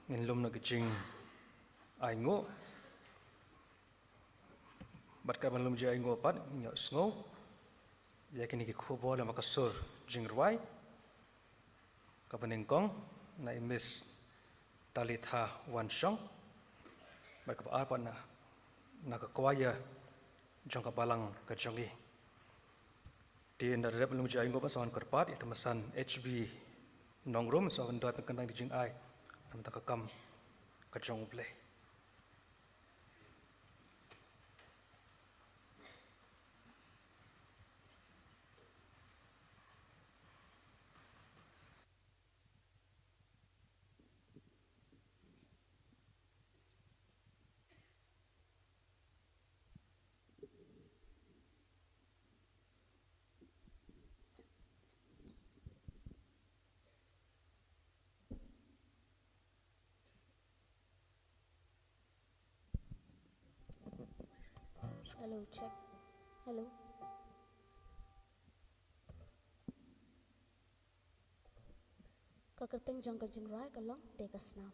nginlum na gijing ay ngo bat ka banlum ji ay ngo pat nyo sngo ya kini ki khubo la makasur jingrwai ka baningkong na imis talitha wanshong bat ka apa na nakakwaya jong kabalang kajongi di ndarep banlum ji ay ngo pa sawan kerpat itu masan HB nongrum sawan dot kentang di jing ay am takakam kajong ble. Hello, check. Hello. Kakerteng jang kajing rai kalong dekas now.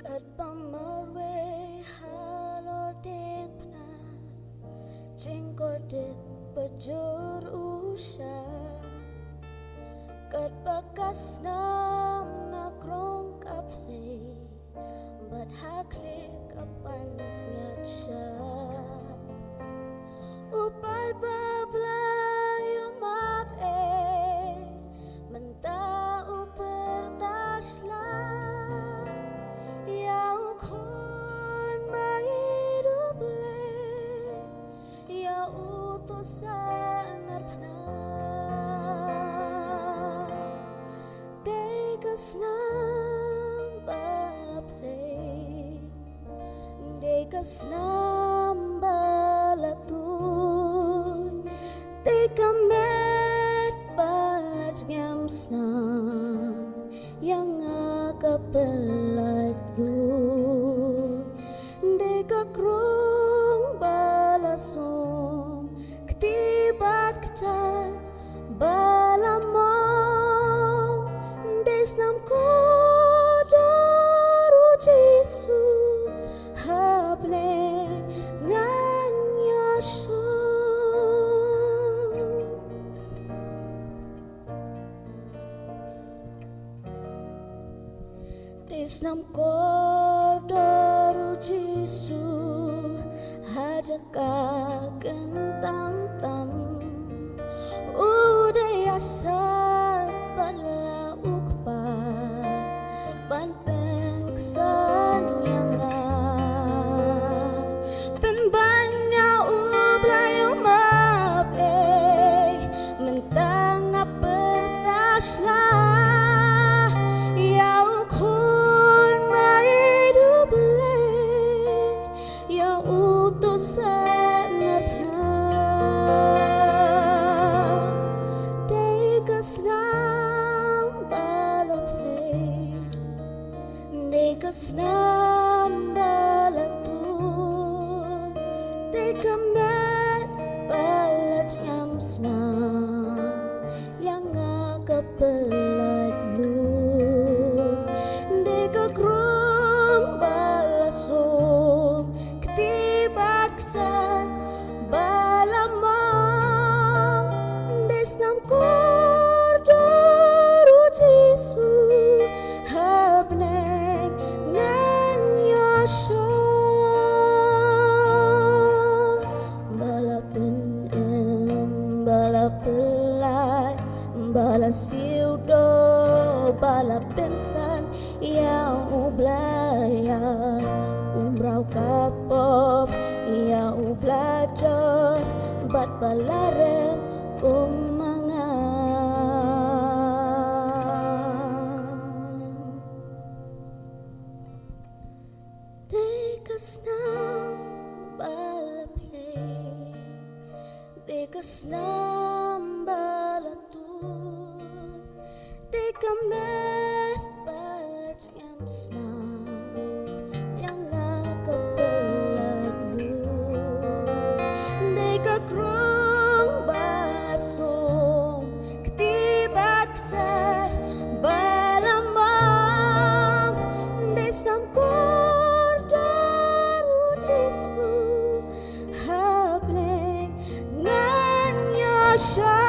Kat pamarwe halor dek pna jingkor dek bajur usha kat bakas nam nakrong kaple bat hakle kapan snyat sha upal bablayo map menta uper tasla Dekas nambah latun, dekamet pas ngam snam yang akapelat lu, dekakrung balasum ketibat kecat balamong desnam kodaru Jesu. Hable nganya Desnam kordoru Jesu hajaka gentam-tam udaya sat bala ukpa ban pengsan yang Kesnam balatun dekamet balat nyam snam yang akapelat lu dekakrung balasum ketibat kecat balamang desnam kordoru Jesu habne bala siudo bala pensan yang ublaya umrau kapop ya ublajar bat balarem umangan dekas now Kasnambalatu Di kamet bat yang snam Yang agak beladu Di kakrong balasong Ketibat kejar balamang Di stamkor daru Jesu Hableng nganya siya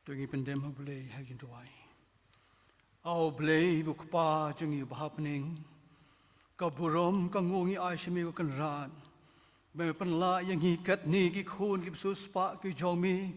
Tungi pendem boleh hajin tuai. Au boleh bukpa jungi bahapning. Ka burom ka ngungi aishmi ko kanran. Be penla yang hikat ni ki khun ki sus pa ki jomi.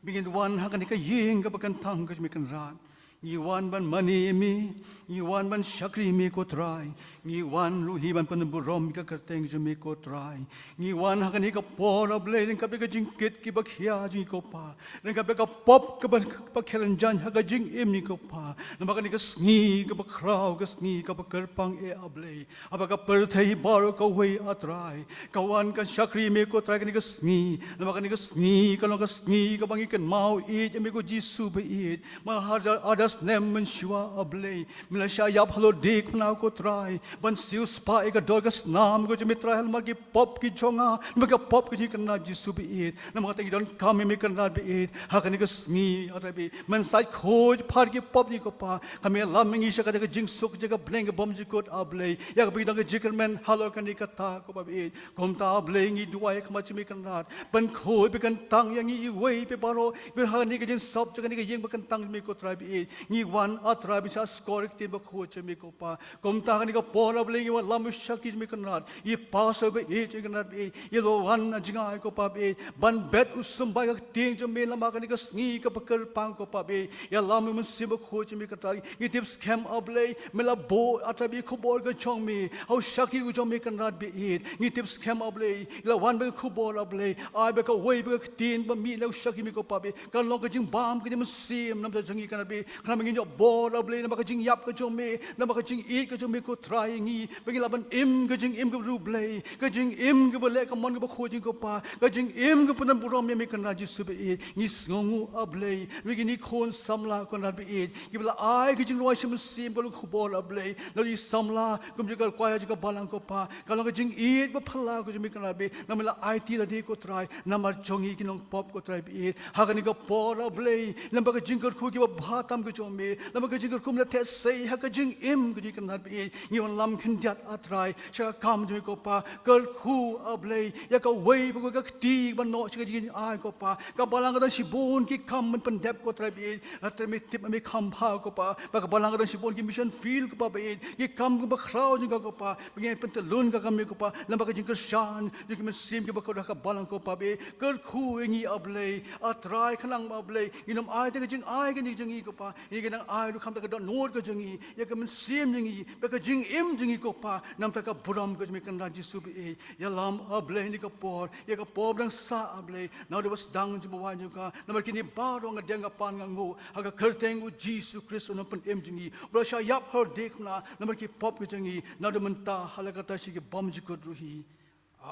Bingin wan hakan ka ying ka bakantang ka mi kanran. Ngiwan ban mani mi, ngiwan ban syakri mi ko try, ngiwan luhi ban penemburom ka kerteng jemi ko try, ngiwan hakan ka pora blay ning ka jingkit ki bakhia jing ko pa, ning ka pop ka bakheran jan ha jing im ni ko pa, namakan ka sngi ka bakraw ka sngi ka bakerpang ablay, abaka perthai baro ka way atray, kawan ka syakri mi ko try ka sngi, namakan ka sngi ka bangikan mau it mi ko jisu be it, mahajar ada nem mensyua ablay Malaysia yap halo dik na ko try ban siu spa ega dorgas nam ko jemi try hal magi pop ki jonga maga pop ki kana jisu bi it na mga tangi don kami mi kana bi it hakan ka sngi arabi man sai khoj phar ki pop ni ko pa kami lam ngi sha ka jing suk jaga bleng bom ji kot ablay ya bi dang jikal men halo kan ka ta ko ba bi it kom ta ablay ngi duai kama jemi kana ban khoj bi kan tang yang i wei pe baro bi ha ni ka jin sop jaga ni ka yeng ba kan tang mi ko try bi it ngiwan atra bisa skorik ti ba khoche mi ko pa kom ta ni ko pora blingi wa lam shaki mi kanat I paso be e kanat be I lo wan jinga ko pa be ban bet usum ba ka ting jo me lama ka ni ka sngi ka pakar pang ko pa be ya lam mi si ba khoche mi kanat I tip scam ablay mela bo atra bi khobor ka chong mi how shaki u jo mi kanat be e ni tip scam ablay la wan ba khobor ablay ai ba ka wei ba ka tin ba mi la shaki mi ko pa be kan lo ka jing bam ka ni sim nam ta jangi kanat be kami ingin bor ablay na makajing yap ka jome na makajing eat ka jome ko try ngi bagi laban im ka jing im ka rublay ka jing im ka bale ka mon ka khojing ko pa ka jing im ka punan burom me kan raji sube e ngi sngongu ablay bagi ni khon samla ko na be e ki bala ai ka jing roi shim sim ko ko bor ablay na di samla kum jiga kwaya jiga balang ko pa ka long ka jing eat ba phala ko jome kan be na mala IT la di ko try na mar jongi ki nong pop ko try be e ha ka ni ka bor ablay na ba ka jing ko ki ba bhatam ka jome lama ka jing kum la the sei ha ka jing im ka jing na be ni on lam khin jat atrai sha kam joi ko pa kal khu ablay ya ka wei ba ka ti ban no sha jing ai ko pa ka balang ka si bon ki kam man pan dep ko trai be atre me tip me kham pha ko pa ba ka balang ka si bon ki mission field ko pa be ki kam ba khrau jing ko pa be pan te lun ka kam ko pa lama ka jing ka shan jing me sim ki ba ko ka balang ko pa be kal khu ngi ablay atrai khalang ablay inom ai te ka jing ai ka ni jing ko pa ni ka ai lu kham ta ka don nor ka jingi ya ka men sim jingi ba ka jing im jingi ko pa nam ta ka buram ka jmi kan raji subi e ya lam ablay ni ka por ya ka por dang sa ablay now there was dang ju bawa ju ka namar kini baro nga deng pan nga ngo aga kerteng u Jesus Christ on pen im jingi bro sha yap her dek na namar ki pop ka jingi now the menta halakata shi ki bom ji ko ruhi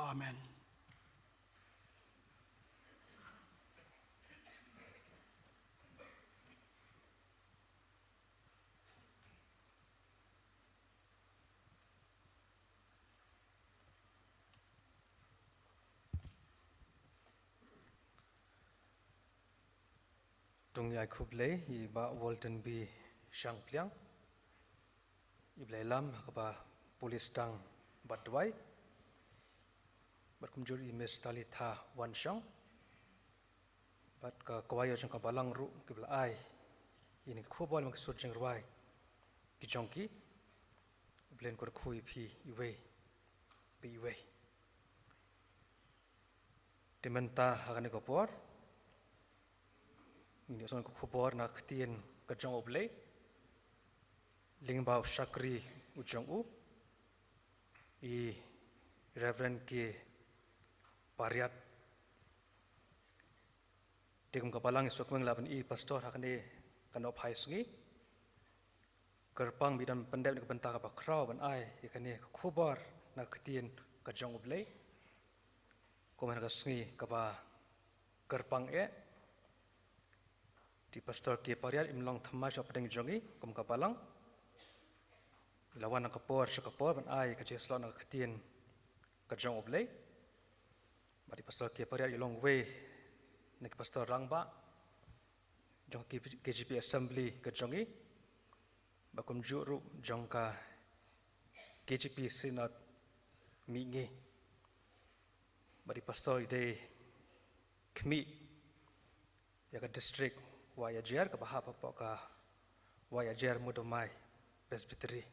amen. Tung yai kublay I ba Walton B Shang Pliang I blay lam ba polis tang badwai bat kumjur I mes tali tha wan shang bat ka kawayo jang ka balang ru ki bla ai ini khobol mak sur jang rwai ki jongki blen kor khui phi iwe bi iwe timenta hagane ko por ini son ko khobor na ktien ka jong oblay lingbao shakri ujong u I reverend ke pariat tegum ka balang sokmeng laban I pastor hakane kano phai sngi kerpang bidan pendep ka benta ka bakraw ban ai ikane khobor na ktien ka jong oblay komen ka sngi ka ba kerpang di pastor ke pariat imlong thamma shop deng jongi kom ka balang lawan ka por sha ka por ban ai ka jeslo na ktien ka jong oblay bari pastor ke pariat ilong we ne ka pastor rangba jong KGP assembly ka jongi bakum juru jong ka KGP synod mingi bari pastor ide kmi ya ka district wayajer ka bahap apa ka wayajer mudomai presbytery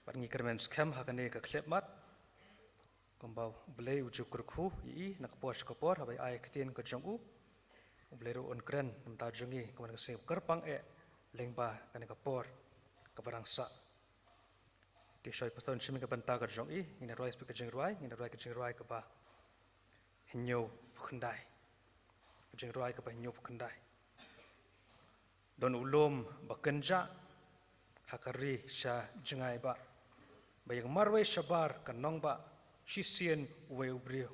pat ngi kermen skam hakane ka klepmat kombau blei ujuk kurku I nakapor skapor habai ai ketien ka jongu blero on kren namta jongi kaman ka sing kerpang lengba kane ka por ka barangsa ti shoi paston shimi ka banta ka jongi ina roi speak ka jingruai ina roi ka jingruai ka ba hinyo khundai jingruai ka ba hinyo khundai don ulum bakenja hakari sha jingai ba bayang marwe shabar kanong ba shisien we ubrio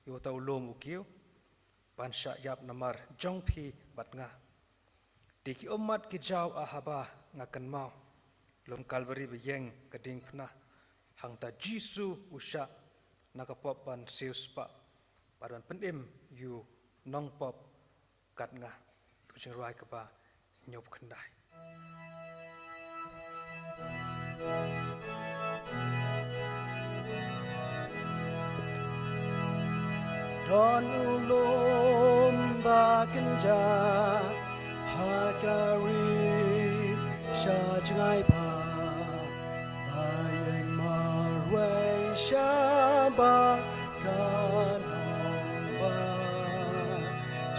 yo ta ulum ukio pansha yap namar jongphi batnga tiki umat ki jaw ahaba ngakan mau lom kalbari bayeng kading pna hangta jisu usha nakapop pan siuspa paran pendim yu nong pop katnga kucing ruai kapa nyop kendai Don ulum bakenja hakari shajngai pa bayeng marwe shaba kanamba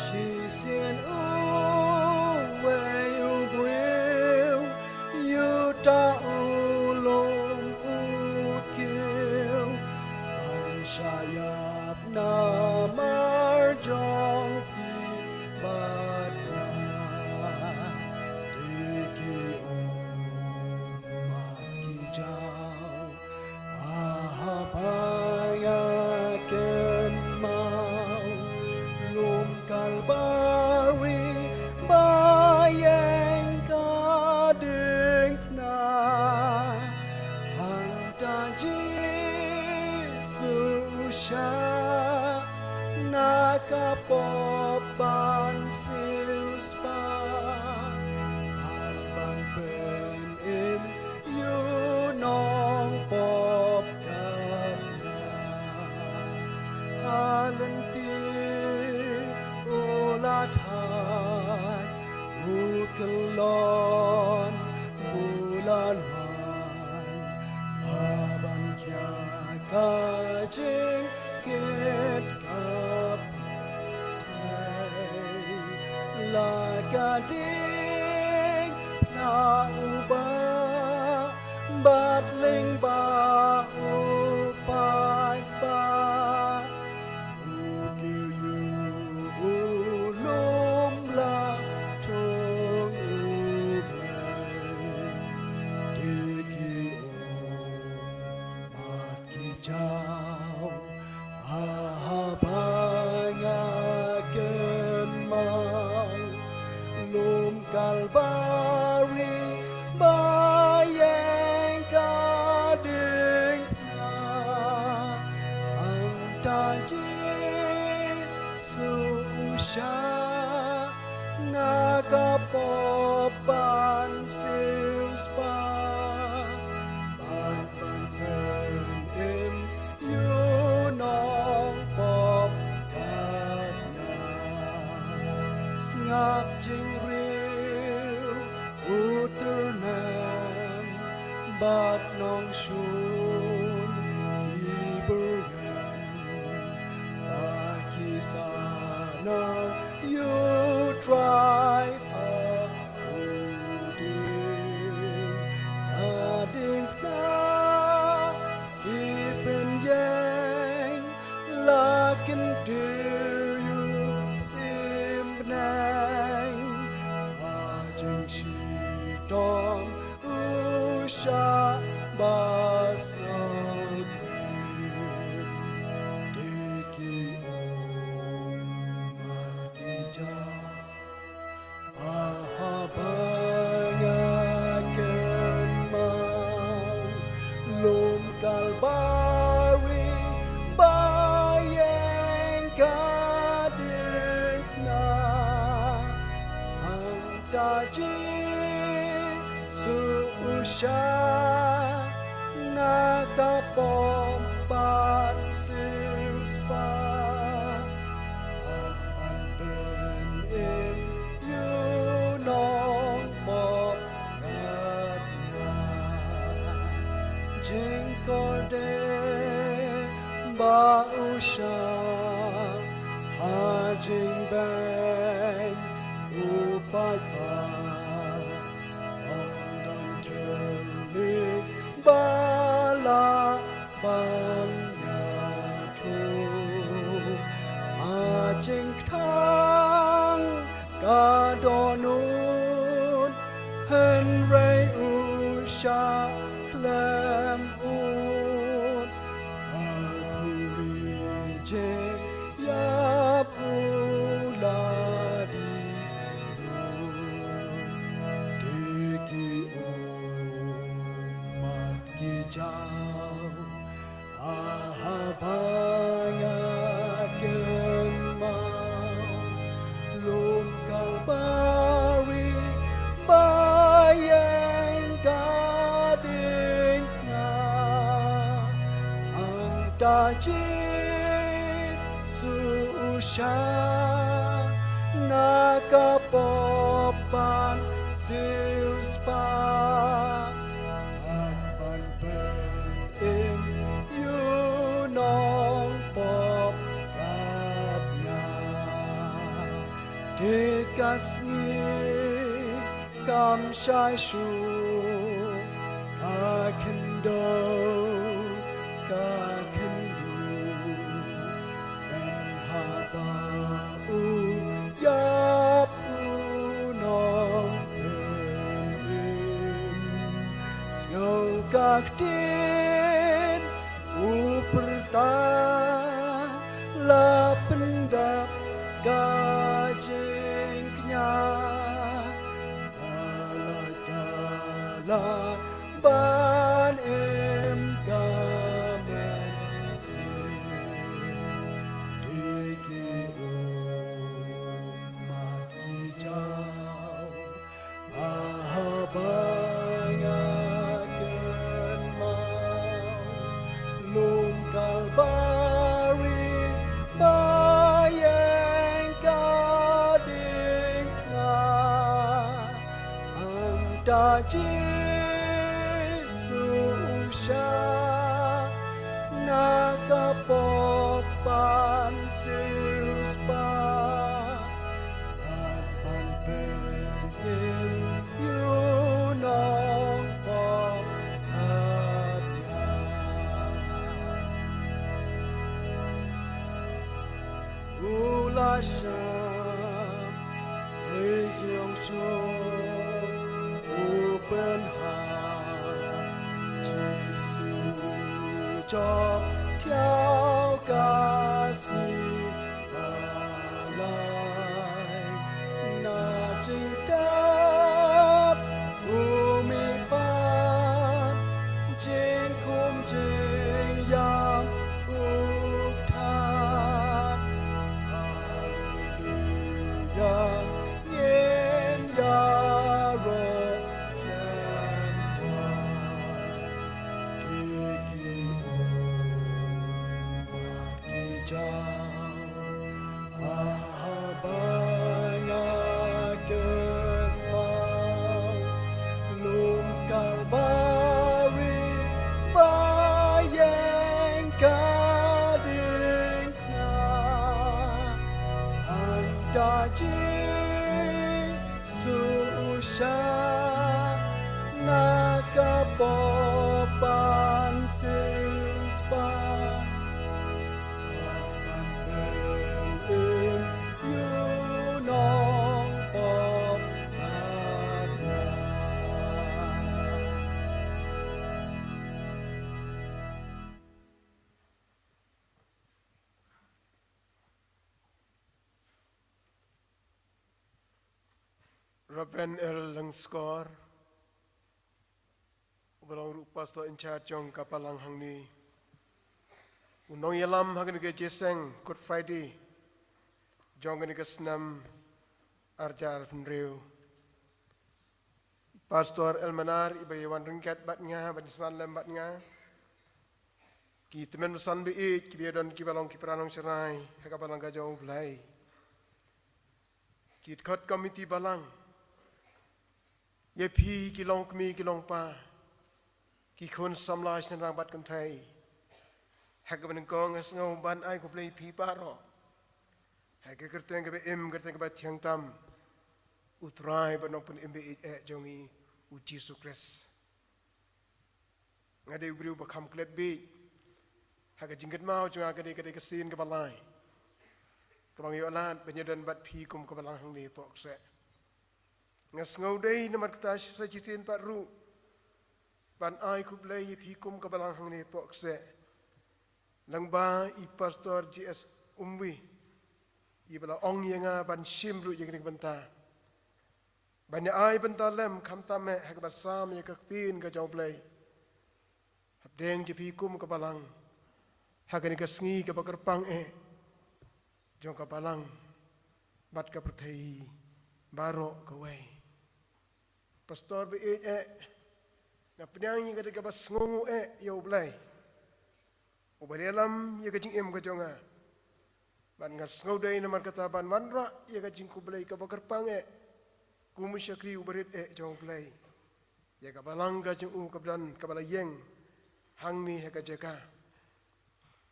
shisin uwe ubriu yuta ulum ukil anshayap namar jong ti badra diki umat ki jaw ahabayaken mau lum kalbari bayeng kading na hangta Jisusya nakapopan siuspa hanban ben in yunong pop kana alenti ulathan bukelon bulanwan abang kya kajing kit kap lagading na uba batling ba upai ba ukil yu ulum la tung ublay diki mat ki jaw ahabangaken mau lum kalbari bayeng kading na angta Jisusya nakapopan siuspa ban ben im yunong pop kana ngap jing riu uternam bat nong shun ibergam baki sana you try kading na ipin yang lakin diyu simnang ajeng shidom usha bas ngautin diki umat kijang ahabangaken mau lum kalbari bayeng kading na angta Jisusya nakapompan siuspa an ben im jing korde ba usha ha jing bang upai pa ong don terli ba la ban ya thu ha jing thang ka donun hen ray usha lam ut akuri je ya pula di deki umat ki jauh ahabanya gemau lum kalbari bayang gadingnya angtaji susha nakapopan siuspa apan pen yunong pop kapnya dikasih kam shai shu ka kendo ka kendo dan haba u ya punong penim sgau kak din u perta la pendap gajengnya la ban em kamen sin diki umat hijau ahabanya gemau lum kalbari bayang gadingna angtaji nakapopan siuspa apan penin yunong pop kapnya ulasya Ejong shon open heart cho theo kasih alai na chinh đáp umi pan trên khung trên yang uk than hallelujah yen ya ro lam wa ahabanya gemau lum kalbari bayang gadingna angtaji susha nakapopan siuspa Reverend Earl Langskor, Ubalong Pastor in charge Jong Kapalang Hangni, Unong Yalam Haganike Jeseng, Good Friday, Jonganika Snam, Arjar Penreu, Pastor Elmanar, Ibayawan Ringkat Batnya, Badisman Lem Batnya, Ki Temen Besan Bi, Kibiadon Kibalong Kiperanong Cerai, Hakapalang Gajong Blai, Ki Kot Komiti Balang, Ye Pi Kilong Kmi Kilong Pa, ki khun samlai senang bat kan thai hak ban kong as ngau ban ai ko play pi paro hak ke kerteng ke em kerteng ke bat thiang tam utrai ban open mbe e jongi u Jesus Christ ngade ubri ba kham klet bi hak jingkat mau chung agade ke sin ke balai ke bang yo lan penyedan bat pi kum ke balang hang ni pok se ngas ngau dei namat kata sa jitin pat ru ban ai ku play pi kum ke balang hang ni pok se lang ba I pastor GS umwi I bala ong yenga ban sim ru yang ni banta ban ai banta lem kham ta me hak ba sam ye ka tin ka jong play hab deng ji pi kum ke balang hak ni ka sngi ke bakar pang jong ka balang bat ka perthei baro ka wei pastor be na penyang ka ka bas ngongu yo blai ubalelam ye ka jing em ka jonga ban ngas ngodai na mar kata ban manra ye ka jing ku blai ka bakar pang ku musyakri ubarit jong blai ye ka balang ka jing ka bran ka bala yeng hang ni he ka jeka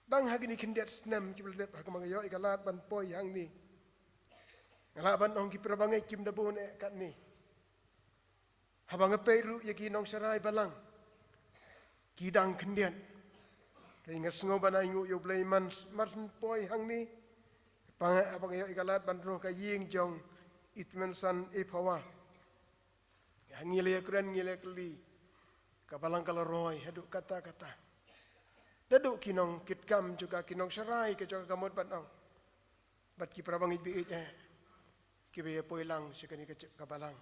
bang hagini kindet snam ki bledep hak mangayo ikalat ban poi hang ni ngala ban ong ki prabangai kim da bon kat ni habang peru ye ki nong sarai balang kidang kindet ringa sngo banai ngu yo blai man marsen poi hang ni pang abang yo ikalat ban ro ka ying jong itmen san e pawa ngile kren ngile kli ka balang kala roy haduk kata-kata daduk kinong kitkam juga kinong sarai ke juga kamot batang bat ki prabang ibi ki be poilang sekani ke kabalang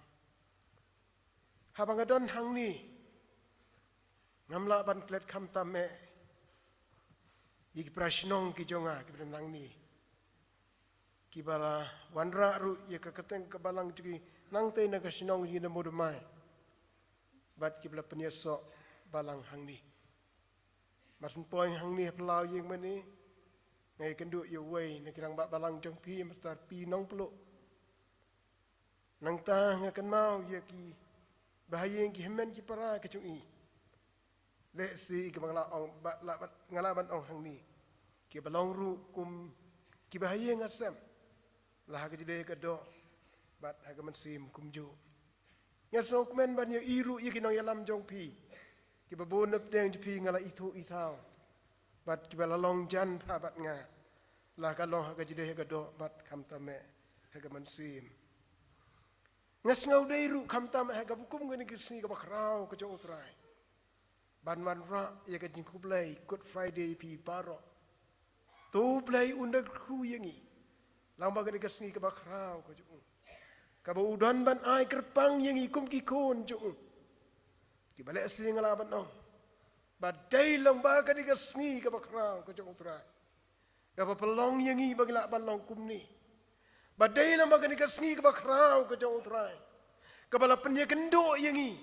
habang adon hang ni ngamla ban klet kham tame yik prashnong ki jonga ki benang ni ki bala wanra ru ye ka keteng kabalang jugi nang te na ka sinong yi na modumai bat ki bala penyeso balang hang ni Masun poin hang ni pelau yang mani ngai kenduk yo wei nak kirang bak balang jong pi mestar pi nong peluk nang ta ngakan mau ye ki bahaya ki hemen ki para ke chung I le si ke bangla ong ba la ngala ban ong hang ni ki balong ru kum ki bahaya ngasam lah ke jede ke do bat ha ke mensim kum ju ngasok men ban yo iru ye ki nong yalam jong pi ki babon nep deng pi ngala itu itau bat ki bala long jan pha bat nga la ka long ha ka jide ka do bat kham tame ha ka man sim ngas ngau dei ru kham tame ha ka bukum ngani ki sni ka bakrau ka jong utrai ban man ra ye ka jing ku play good friday pi paro tu play unda ku yengi lang ba ngani ka sni ka bakrau ka jong ka ba udan ban ai kerpang yengi kum ki kon jong ki balik asli ngalaban nong badai long ba ka diga sngi ka bakrau ka jong utrai ka ba pelong yangi bagi la ban long kum ni badai long ba ka diga sngi ka bakrau ka jong utrai ka bala penya kendo yangi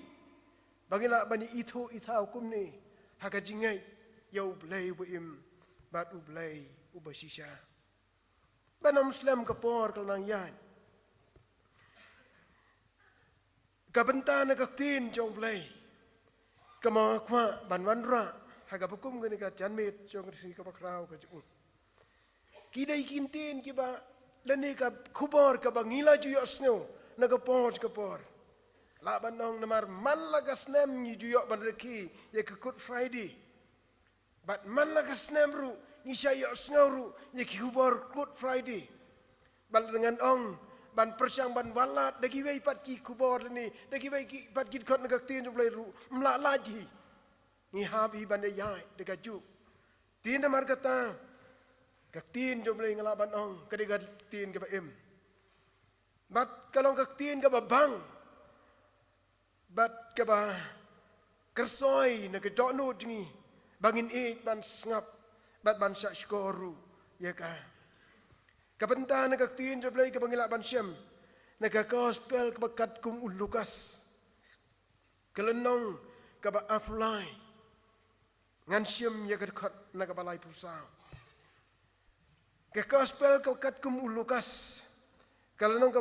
bagi la bani itu itau kum ni ha ka jingai yo blai bu im bat u blai u basisha ban muslim ka por kal nang yan ka bentana ka tin jong blai kama kwa ban wanra haga bukum gani ka janmet jong si ka bakrau ka ju kidai kintin ki ba lani ka khubor ka bangila ju yo snow na ka por la banong namar man la ka snem ni ju yo ban reki ye ka good friday bat man la ka snem ru ni sha yo snow ru ye ki khubor good friday bal dengan ong ban persyang ban walat dagi wei pat ki kubor ni dagi wei ki pat ki khot nak tin blai ru mla laji ni habi ban yai dega ju tin mar kata kak tin jo blai ngala ban ong kadiga tin ke ba em bat kalong kak tin ke ba bang bat ke ba kersoi nak ke dokno ni bangin ban ngap bat ban syak skoru ya ka Kapenta nak tin je blai ke pangila ban syam nak gospel ke bakat kum Lukas kelenong ke ba aflai ngan syam ya ke khat nak balai pusau ke gospel ke bakat kum Lukas kelenong ke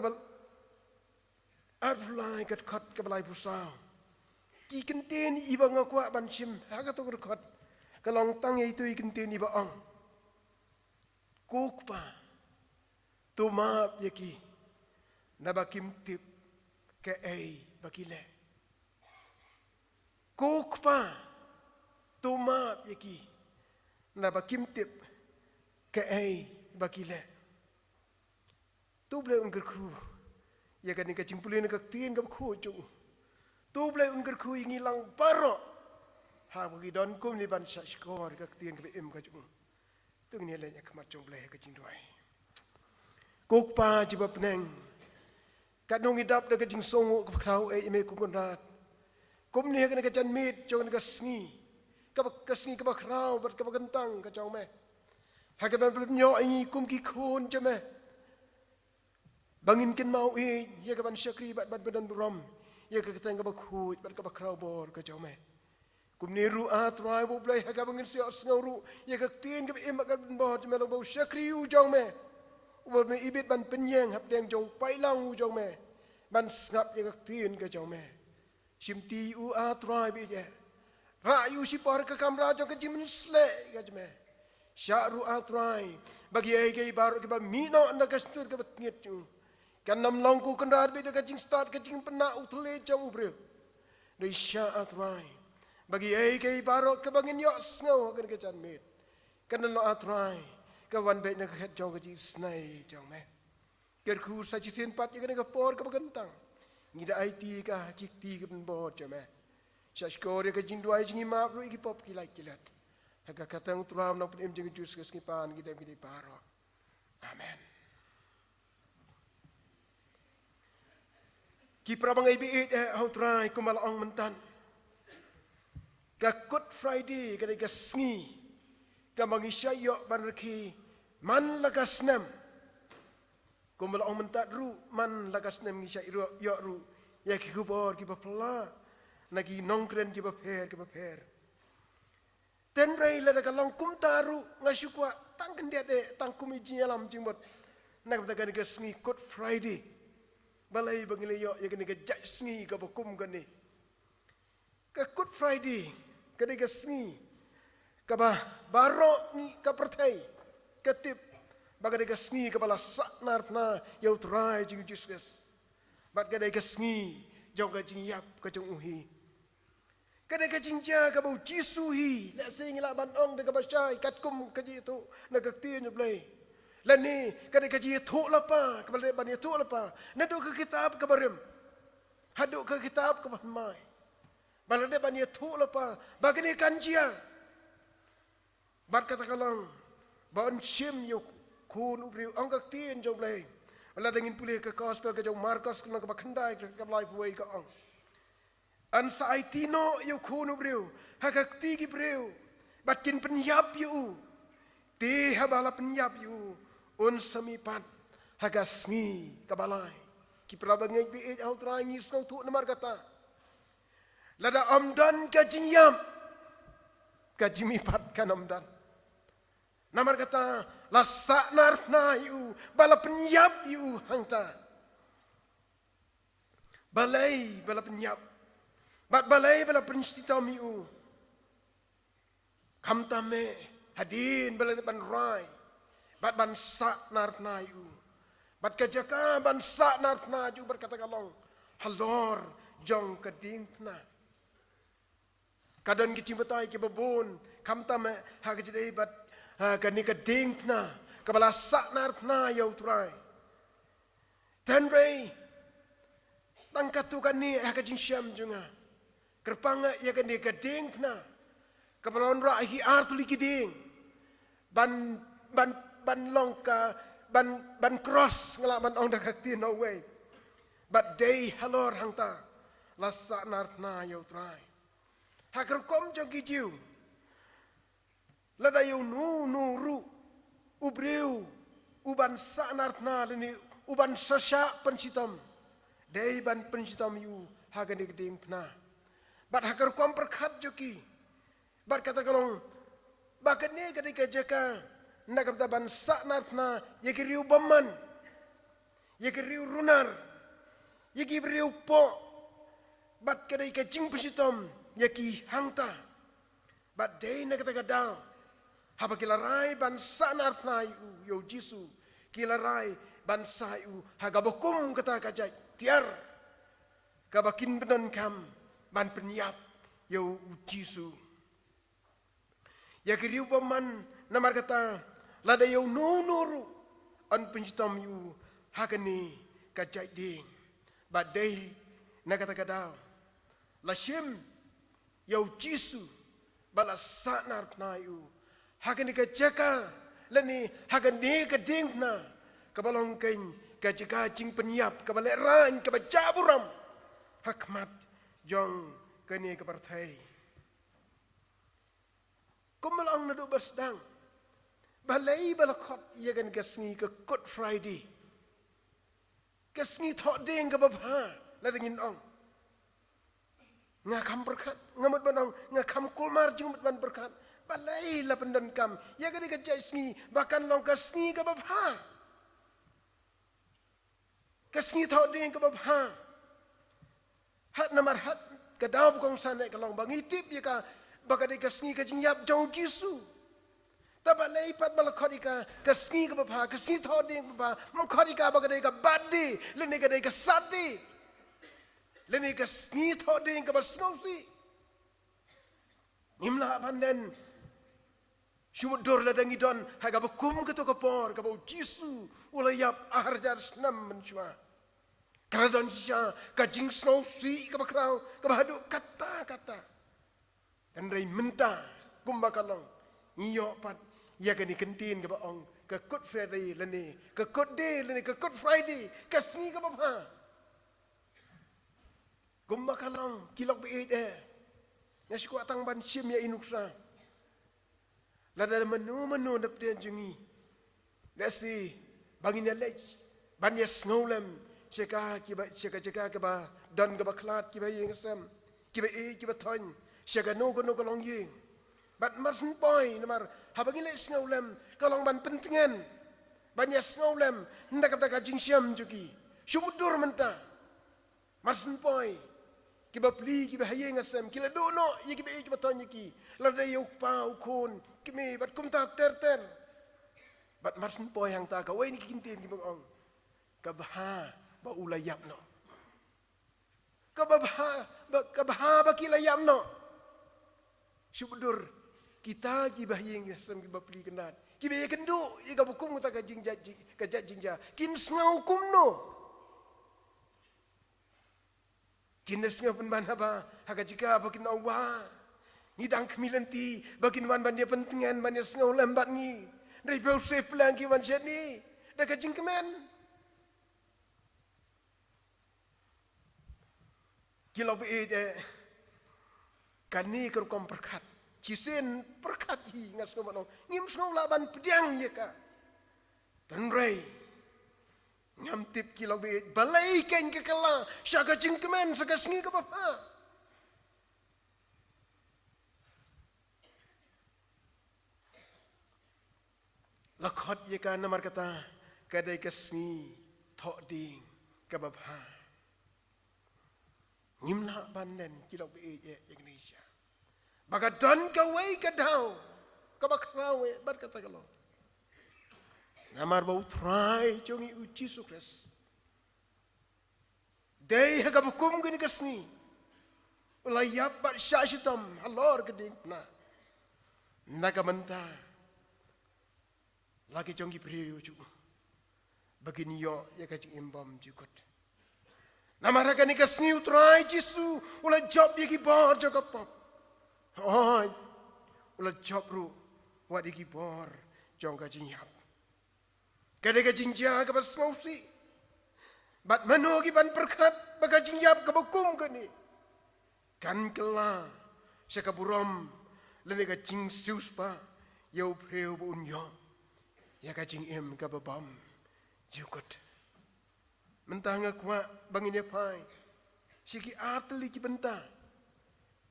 aflai ke khat ke balai pusau ki kenten iba ngakwa ban sim haka to rekod kalong tang itu kenten iba ang kukpa tu maap yaki nabakim tip ke ei bakile kukpa tu maap yaki nabakim tip ke ei bakile tu ble ungerku ya kan ka cimpulin ka tien ka khu chu tu ble ungerku ingi lang paro ha bagi don kum ni ban sa skor ka tien ka em ka chu tu ni le yak mat jong ble ka jing doi kok pa jiba peneng ka nong idap da ka jing songo ka krau e me ku konrat kum ni ka jan mit jong ka sngi ka sngi ka krau bat ka gentang ka jong me ha ka ban nyo ingi kum ki khon je me bangin ken mau e ya ka ban syakri bat badan rom ya ka teng ka khu bat ka krau bor ka jong me kum ni ru a trai bo blai ha ka bangin sia sngo ru ya ka tien ka em ka bor je me lo bo syakri u jong me ubor me ibit ban penyeng hap deng jong pai lang u jong me ban ngap ya ka tien ka jong me simti u a trai bi je ra yu si por ka kamra jong ka jimin sle ka jong me sya ru a trai bagi ai ke baru ke ba mino anda ka stur ka batnget tu kan nam long ku kan ra bi ka jing start ka jing pena u tle jong u bre dei sya a trai bagi ai ke baru ka bangin yo sngo kan ka chan mit kan no a trai ka wan be na ka jong ka ji snai jong me ker khu sa chi sen pat ka ka por ka bagantang ni da IT ka chik ti ka ben bo jong me sa skor ka jing duai jing ma ru ki pop ki lai kilat ha ka katang tram na pem jing jus ka skipan ki dem ki paro amen ki prabang ai bi how try ko malong mentan ka Good Friday ka ka sngi ka mangisya yo banrki man lagas nem ko malong mentat ru man lagas nem ngisya yo ru ya ki kubor ki bapla nagi nongkren ki baper ten rai la ka long kum taru ngasukwa tang kendia de tang kum iji alam jimbot nak ta ka sngi Good Friday balai bangile yo ya ka ja sngi ka bakum ka ni ka Good Friday ka de ka sngi ka ba baro ni ka pertai ka tip baga de ka sngi ka bala saknar na yo try jing Jesus bat ka de ka sngi jong ka jing yap ka jong uhi ka de ka jing ja ka bau jisu hi la sing la ban ong de ka ba shai kat kum ka ji tu na ka tin blai la ni ka de ka ji thu la pa ka ba de ban thu la pa na do ka kitab ka barim hadu ka kitab ka ban mai bala de ban thu la pa bagani kanjia bat kata kalong bon sim yo kun ubri ang ka tin jong blai wala dengin pulih ke gospel ke jong Markus kena ke bakandai ke live way ka ang an sa itino yo kun ubri ha ka tigi breu bat kin penyap yo te ha bala penyap yo un samipat ha ka sngi ka balai ki prabangai bi au trangi sno tu namar kata lada amdan ka jinyam ka jimipat ka namdan namar kata lasa narfna yu bala penyap yu hangta balai bala penyap bat balai bala penstitam yu kamtame hadin bala ban rai bat ban sa narfna yu bat kajaka ban sa narfna yu berkata kalong halor jong keding pna kadon kicimbatai ke babon kamtame ha kejidai bat kani ka ding na kabala saknar na yo try ten ray tangkatu kani ha ka jing syam junga kerpanga ya kani ka ding na kabalon ra hi artuli ki ding ban longka ban cross ngala ban ong da kakti no way but day halor hangta la saknar na yo try ha kerkom jagi jiu lada yu nu ru ubreu uban sanartna leni uban sasya pencitam dei ban pencitam yu hagani geding pna bat hakar kom perkhat joki bat kata kalong bakane ketika jaka nakapta ban sanartna yekiriu baman yekiriu runar yekiriu po bat kadai ka jing pasitom yaki hangta bat dei na kata kadal haba kilarai ban sanar nai u yo Jisu kilarai ban sai u haga bokum kata kajai tiar kabakin benon kam ban penyap yo Jisu ya kiriu paman namar kata lada yo nonuru an penjitom yu hakani kajai ding badai na kata kadal lashim yo Jisu balas sanar na yu hakani kajaka lani hakani kading na kabalong kain kajaka jing penyap kabale ran kabajaburam hakmat jong kani kapartai kumalang na do basdang balai balakot yagan kasni ka Good Friday kasni thọ ding ka babha la dingin ong nga kam berkat ngamut banong nga kam kulmar jung ban berkat balai la pendan kam yagan ka jasni bahkan long kasni ka babha kasni thọ ding ka babha hat namar hat kadau kong sanai kalong bangitip ya ka bakadai kasni ka jingyap jong Jisu taba leipat balakhodika kasni ka bapa kasni thoding bapa mongkhodika bakadai ka badi leni kadai ka sadi leni kasni thoding ka basngausi nimla panden sumudur ladangi don haga bakum ka to kapor ka bau Jisu ulayap aharjar snam menchua karadon sya ka jing snausi ka bakrau ka bahadu kata-kata dan rai menta kumbakalong iyo pat ya kani kentin ka baong ka Good Friday leni ka Good Day leni ka Good Friday kasni ka bapa kumbakalong kilok beid ngasku atang ban sim ya inuksa lada menu dapden jungi nasi bangin lej ban ya snolem ceka ke ba dan ke ba klat ki ba yeng sam ki ba ton ceka no ko long yeng bat marsen boy namar habangin lej snolem kalong ban pentingan ban ya snolem ndak ka jing siam juki sumudur menta marsen boy ki ba pli ki ba yeng sam ki la do no ye ki ba ton ki la da yo pa ukun ki me bat kum ta ter bat marsen boy hang ta ka wei ni kintin ki bang ong ka bah ba ulayap no kabah ba kilayam no syukur kita gibahing yasam gibapli kenat kibe kendo iga bukum ta ka jingja ka jingja kin snau kumno kin snau pen ban haba haga jika bakin awa ni dang kemilanti bakin wan ban dia pentingan ban dia snau lambat ni dari bau sep lang ki wan ni da ka jingkemen Kilau beid kani kerkom perkat, cisen perkat hi ngas ngomong ngim ngau laban pediang ya ka, tenrei ngam tip kilau beid balai kain kekala syaga jingkemen syaga sengi ke bapa. Lakot ya ka namar kata kadai kesni thok ding ke bapa. Nimla banden kilau beid Indonesia. Baka don kawai kadau kabakrawe bar kata kalau. Namar bau try jongi uji sukses. Dei haga bukum gini kasni. Ulayap bat syashitam halor geding na. Naga menta. Lagi jongi priyo juga. Begini yo ya kajing imbam jukut. Namarakan ikas ni utrai Jisu ula job dia ki bor jaga pop. Oi. Ula job ru wa di ki bor jong ka jingyap. Kada ka jingja ka bas ngausi. Bat mano ki ban perkat baka jingyap ka bukum ka ni. Kan kela saka burom lene ka jing sius pa yau preu bu unyo. Ya ka jing em ka babam jukut. Mentah ngakwa bangin ya pai. Siki atli ki benta.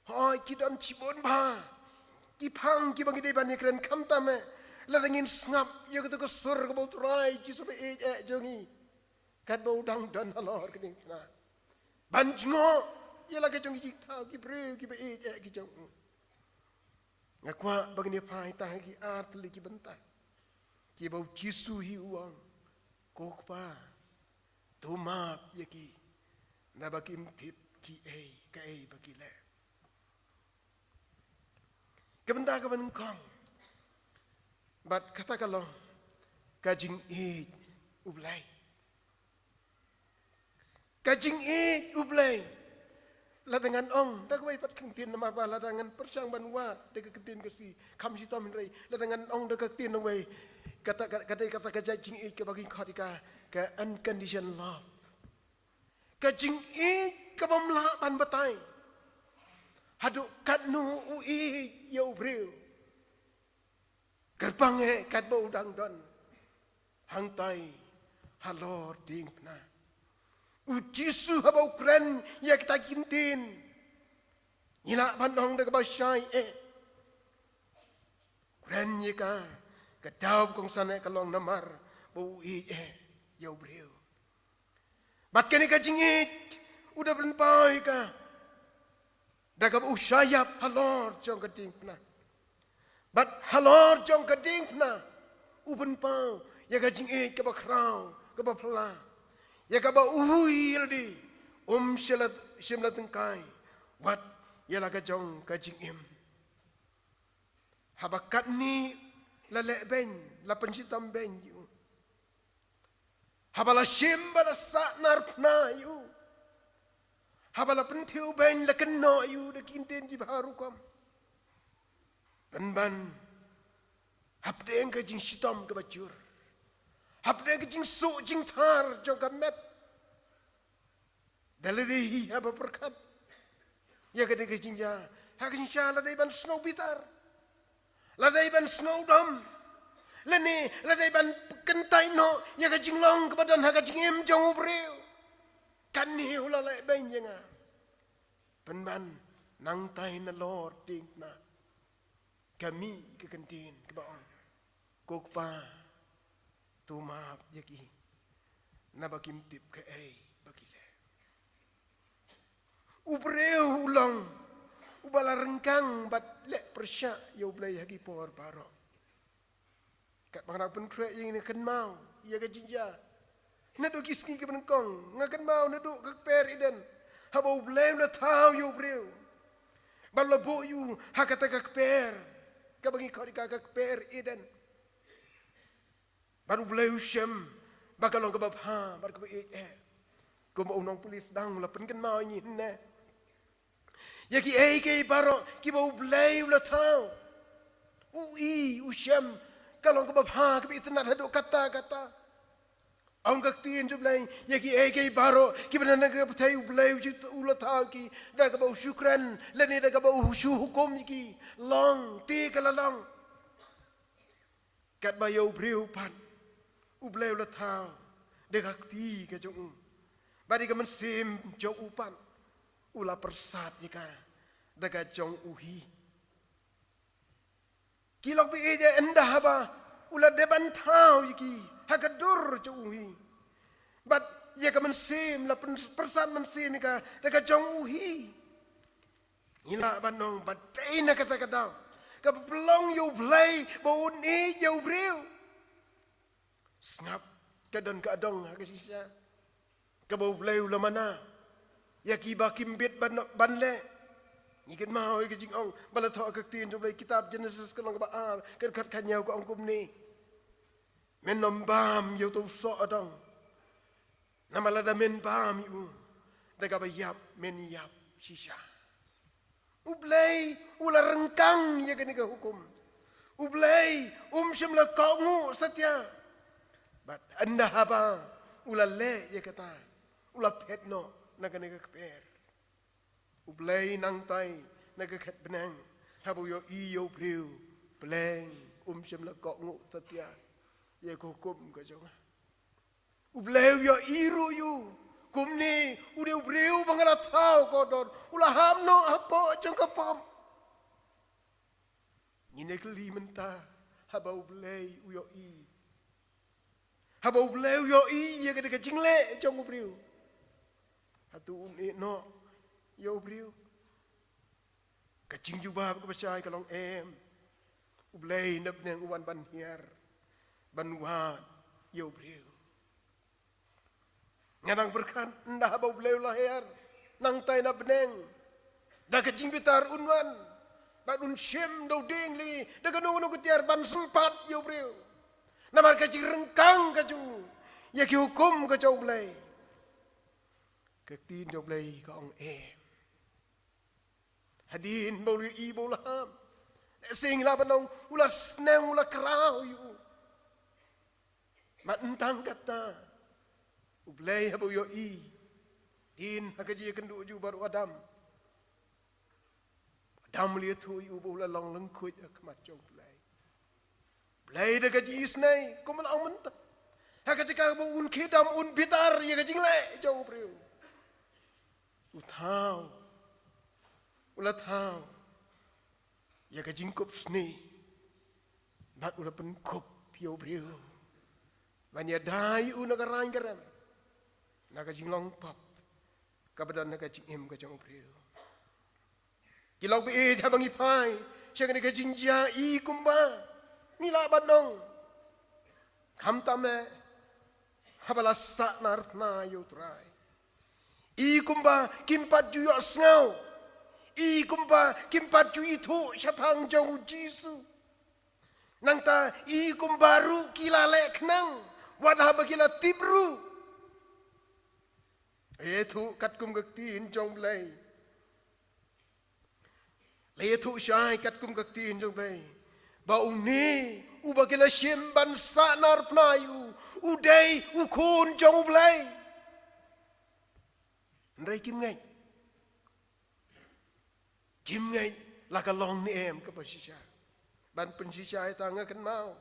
Hoi ki don cibon ba. Ki pang ki bangin de ban kren kam tame. La dengin snap ya kata ko sur ko trai ki so be jongi. Kat bau dang dan halor kini na. Ban ngo ialah ke jong jik tau ki breu ki be ki jong ngakwa bagni pai ta ki art li ki benta ki bau jisu hi uang kokpa tu map ye ki na bakim tip ki ka bagi le kebenta ka ban kong bat kata kalong kajing ublay kajing ublay la dengan ong dak wai pat kentin nama ba la dengan persang banwat de kentin kasi kam si tom rei la dengan ong de kentin wai kata kajing ke bagi khodika ke unconditional love kajing ke bamla ban batai haduk katnu ui yo breu kerpange kat bo udang don hang tai halor ding na ujisu habau kren ya kita kintin ina panong de ba shai kren ye ka kadau kong sana kalong namar bo i yo breu bat kene ka jingit udah benpai ka daga usayap halor jong kading na bat halor jong kading na uben pau ya ka jingit ka ba krau ka ba pla ya ka ba uhui ldi shimlat tengkai wat ya la ka jong ka jingim habakat ni la le ben la pensitam ben yu habala shim bala sa nar pna yu habala pentiu ben la kenno yu de kinten ji baru kam ban habdeng ka jing sitam ka bacur habdeng ka jing su jing thar jong ka met dalari haba perkat ya ka de ka jing ja ha ka jing sha la dai ban snow bitar la dai ban snow dam la dai ban kentai no ya ka jing long ka badan ha ka jing em jong ubreu kan ni ula le ben yenga ban nang tai na lord ding na kami ke kentin ke baon kokpa tu maaf yaki na bakim tip ke bagi le ubreu ulang ubala rengkang bat le persya yo blai hagi por baro kat bangna pun kre yang ni ken mau ya ga jinja na do kiski ke benengkong ngakan mau na do ke per iden habo blem la tau yo breu balla bo yu hakata ka per ka bangi khori ka per iden baru bleu shem bakalong ka bab ha bar ka ko mo nong polis dang la pen ken mau ni ne ya ki ke baro ki bo bleu la tau u shem kalong ka bab ha ka itna hado kata Ang kaktiin jublay yaki eke baro ki benar ka patay ublay ulat tao ki daga ba syukran lani daga ba hukum ki long ti kalalong kat ba yo breu pan ublay ulat tao daga ti ka jong badi ka mensim jong upan ula persat yaka daga jong uhi kilok bi eja endah ba ula deban tao yaki hakadur jauhi bat ya ka mensim la persan mensim ka daga jong uhi ila banong batai na kata kata ka pelong yo blai baun yo breu snap kadon ka adong ha kasisya ka bau blai la mana ya ki bakim bet banle ngiken mau ke jing ong bala tho ka tin jo blai kitab Genesis ka long ba ar kan khat khanyau ko ong kum ni men nombam yo tu so adong namala da men bam yu daga ba yap men yap shisha ublay ula rengkang ya gani ka hukum ublay shimla kaungu satya bat anda haba ula le ya kata ula petno nagani ka per ublay nang tai naga khat benang habu yo iyo breu bleng shimla kaungu satya ya hukum ka jong ubleu ya iru yu kumni ude ubreu bangala tau ko don ula hamno apo jong ka pom nyine kli menta haba ublei uyo i haba ubleu yo i ya ka jingle jong ubreu hatu uni no yo brio kacing jubah ka pasay kalong ublay nab nang uwan ban hiar banwa yo brio nganang berkan ndah ba ublay lahir nang tay na beneng da kacing bitar unwan badun shem do ding li da kanu nu kutiar ban sempat yo brio namar kacing rengkang kaju ya ki hukum ka chau ublay ka tin chau ublay ka ong hadin bolu i bolam sing la banong ulas neng ula krau yu mat entang kata ublay habu yo i din hakaji kendu ju baru adam lihat tu yu bola long lengkut akmat jong ublay da kaji isnai kumalang mentah hakaji ka bu un kidam un bitar ya kaji le jong priu utau ulat thao ya ka jingkop sni bat ula pen kop pio brio banya dai una ka rain karam na ka jinglong pop ka badan na ka jingem ka jong brio kilok be ha bangi pai sya ka jinja i kumba ni la badong kham tame habala sa narna yo trai i kumba kimpat ju yo snau I kumpa kimpat ju itu siapang jauh Jisu. Nang ta I kumbaru kila lek nang wadah bakila tibru. Itu kat kum gaktiin jong blay. Itu syai kat kum gaktiin jong blay. Bau ni ubakila simban sanar pnayu udai ukun jong blay. Ndai kim ngai. Kim ngay là ka long ni em ka pasisya ban pensisya ay tanga kan mau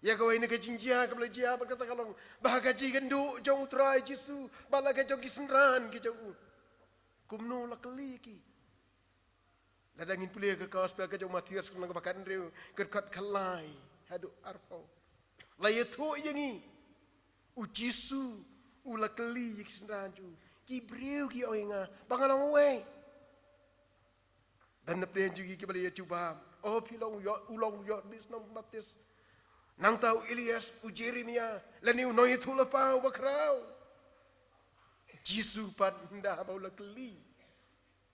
ya ka wai ni ka jinjia ka belajia ban kata kalong bahaga ji gendu jong utrai Jisu bala ka jong kisenran ki jong kumno la kali ki ladangin pulia ka gospel ka jong Matius kun bakan riu kerkat kalai hadu arpo la yeto yangi u Jisu u la kali kisenran ju ki breu ki oinga bangalong we dan nepren juga kita boleh cuba. Oh pilong ulang dis nam baptis. Nang tahu Elias u Jeremia lani unoi tu lepau bakrau. Jisu pat ndah bau lekeli.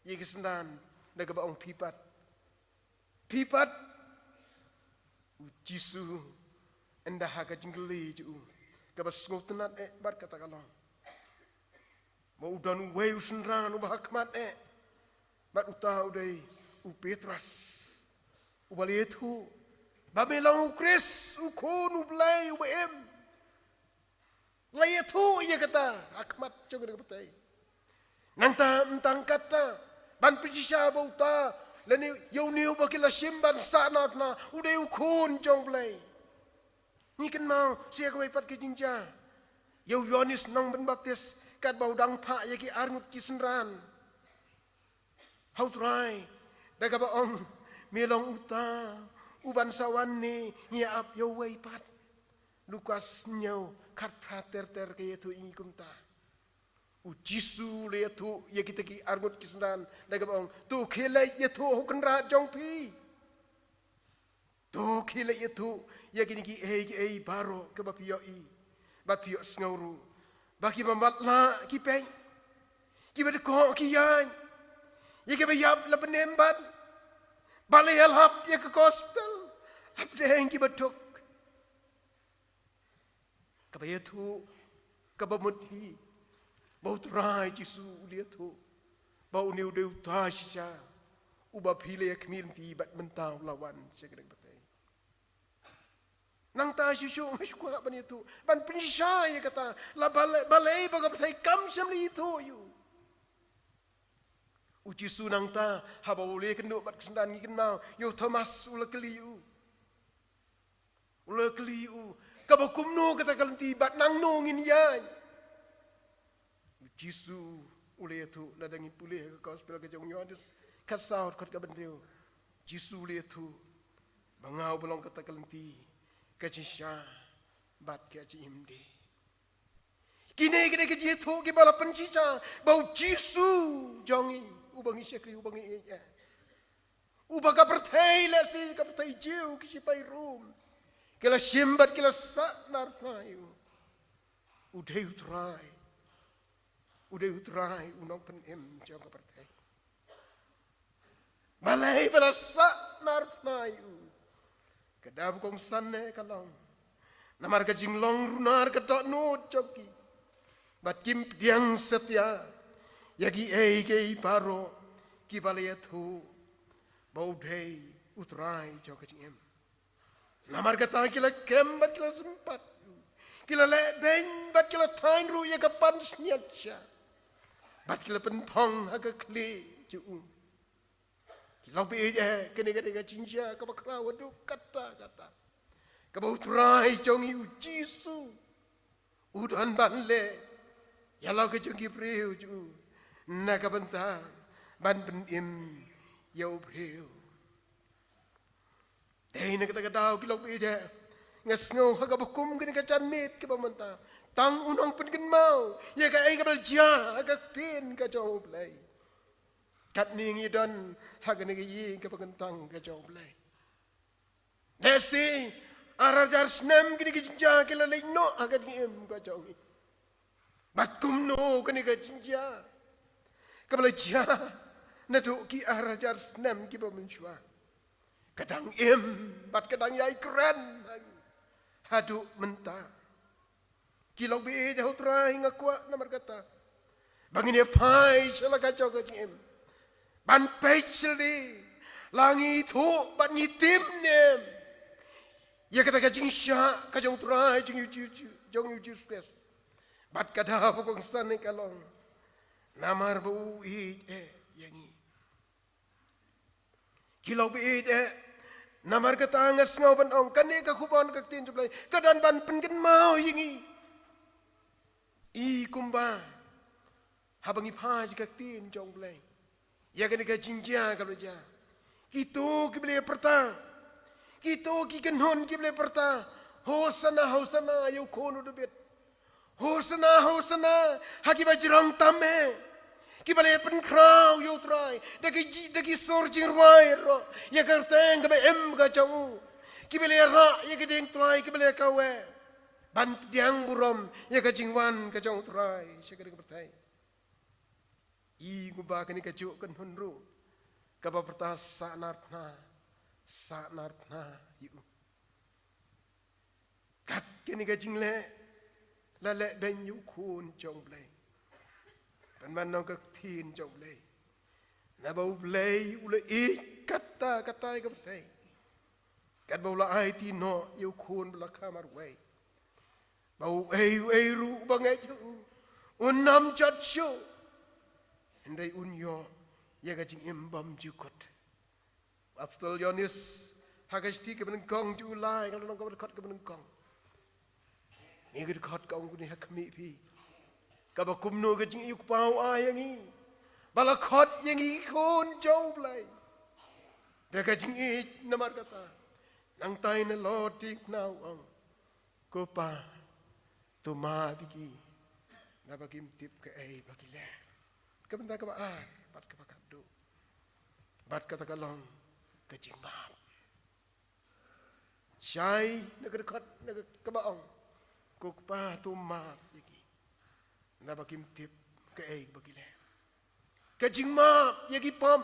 Ye kesendan naga baong pipat. Pipat u Jisu endah ka jinggeli ju. Ka bas ngotenat bar kata kalong. Mau dan wei usenran u bahakmat bat utau dai u Petrus u balietu babelang u Kris u kon u blay u em layetu ia kata akmat joga betai nang ta entang kata ban pisisa bauta leni yau niu bakila simban sanat na u dei u kon jong blay ni kan mau sia ko pat ke jinja yau Yohanes nang ben baptis kat bau dang pha ye ki arngut ki senran how try daga baong milong uta uban sawan ni nyiap yo wei pat Lukas nyau kat prater ter ke yetu ingi kumta u Jisu le yetu ye kita ki argut kisnan daga baong tu khile yetu hokun ra jong pi tu khile yetu ye kini ki ei baro ke bapio bapio snauru baki mamatla ki peng ki bade ko ki yan ye ke bayab la penemban balai alhap ye ke gospel hap deng ki batuk ka bayetu ka bamuthi bau trai Jisu lietu bau niu deu tasha uba phile khmir ti bat mentau lawan segera betai nang ta sisu masku ban itu ban pinsha ye kata la balai bagam sai kam sam li itu you uji sunang ta haba boleh kena bat kesendan ngi kenau yo Thomas ula keliu ka bakumno kata kalenti bat nang no ngin yan Jisu ule tu ladangi pulih ka gospel ka jong Yohanes kasau kot ka bendeu Jisu ule tu bangau belong kata kalenti ka cisha bat ka ci imde Kini ke jitu ke bala pencica bau Jisu jongi ubangi syakri ubangi iya. Ubaga pertai lesi ka pertai jiu ki sipai rum. Kila simbat kila saknar nayu. Udai utrai unong penem jong ka pertai. Balai bala saknar nayu. Kedab kong sanne kalong. Namar ka jinglong runar ka tok nut joki. Bat kim diang setia yagi kei paro ki balaya thu bau dhei utrai jo kachim namar kata kila kem bat kila sempat kila le ben bat kila tain ru ya kapan snyacha bat kila pen phong ha ka kli ju kila be kene ka jinja ka bakra wadu kata ka bau utrai jongi u Jisu udan ban le Yalau ke jungi priu ju nak bentang ban penim yau priu. Dei nak kata tahu kilok beja ngasngo haga bukum kini kacan mit ke pementa tang unang pengen mau ya ka ai kabal ja haga tin ka jauh play. Kat ning idon haga ni yi ka pagentang ka jauh play. Desi arajar snam kini kijja kila leino haga ni ka jauh. Bat kumno kani ka jinja kabala ja na do ki arajar snam ki pemensua kadang bat kadang yai keren hadu menta kilok be jauh trai ngakwa namar kata bangine pai sala ka jauh ka jim ban pechli langi thu ban ni tim nem ya kata ka jingsha ka jauh trai jong yu stress bat kada pokong san kalong namar bu yangi kilau be namar kata angas ngau ban ong kane ka kubon ka tin jublai kadan ban pengen mau yangi I kumba habangi pha ka tin jong blai ya kane ka jinja ka loja kito ki ble perta kito ki kenhon ki ble perta hosana yu kono debet Hosana, haki bajrang tame, kibale pen krau yo try, daki sorjing ro, ya kerteng kabe ga jauh, kibale ra ya gedeng try kibale kawe, ban diang burom ya kajingwan ka jauh try, syakari kepertai. I gubah kani kajuk kan hunru, kaba pertas saknarna yu. Kat kani kajing le. La le ben yu kun jong blay ban man nong ka tin jong blay na bau blay ule kata ka blay kat bau la ai ti no yu kun bla kamar way bau ru bangai ju unam chat shu ndai unyo ya ga jing imbam ju kot after yonis hagasti ke ben kong ju lai kalau nong ka kot ke ben kong ni gud khat kaung ni hakmi pi ka ba kumno ga jing yuk pau ayangi bala khat yangi khon jau blai de ga jing I namar kata nang tai na lo tik nau ang ko pa tu ma bigi na bagim tip ka ai bagile ka benda ka ba bat ka ba kadu bat kata kalong ka jing ba shai na ga khat na ka ba ang Kukpa tuma yagi na bakim tip ka bagile kajing ma yagi pam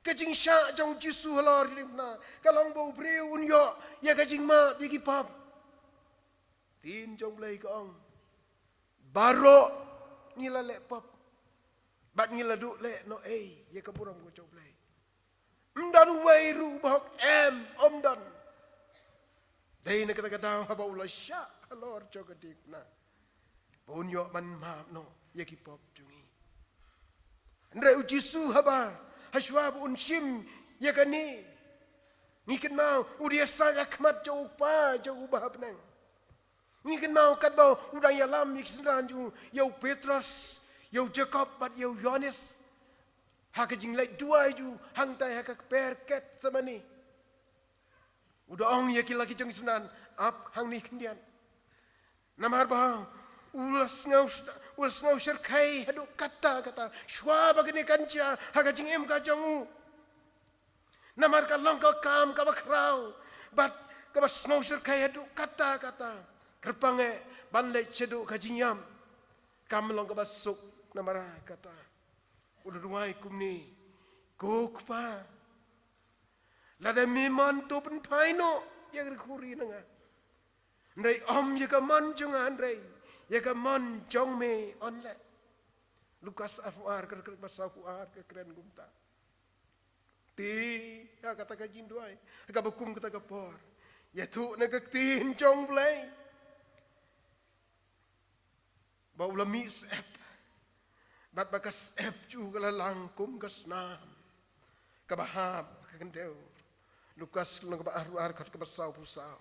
kajing sha jong Jisu halor limna kalong bau priu unyo ya kajing ma yagi pam tin jong lay ka ong baro ngila le pap bat ngila du le no ya kaburam ko jong lay mdan way ru bak omdan Dei na kata kata haba ula sya halor joga dikna. Ponyo man ma no yaki pop jungi. Ndre ujisu haba hashwab unshim yakani. Ngikin mau udia saya kmat jau pa jau bahab nang. Ngikin mau kat bau udah yalam yiksenran ju yau Petrus yau Jacob bat yau Yohanes. Haka jing lai dua ju hang tai haka perket sama ni. Udah ong ya lagi jeng sunan ap hang ni kendian. Namar bah ulas ngau serkai hadu kata shwa bagini kancha haga jingem ka jongu namar ka long ka kam ka bakrau bat ka bas ngau serkai hadu kata kerpange banle cedu ka jinyam kam long ka basuk namara kata uduai kumni kokpa lada miman to pen paino yang khuri nanga ndai om ye ka man junga ndai ye ka man jong me onle Lukas afar ker basahu ar ke keren gumta ti ya kata ka jinduai ka bakum kata ka por ya tu na ka tin jong blai ba ulami sep bat bakas ep ju kala langkum kasnam ka bahab ka kendeu Lukas nang ba ar ka basahu pusau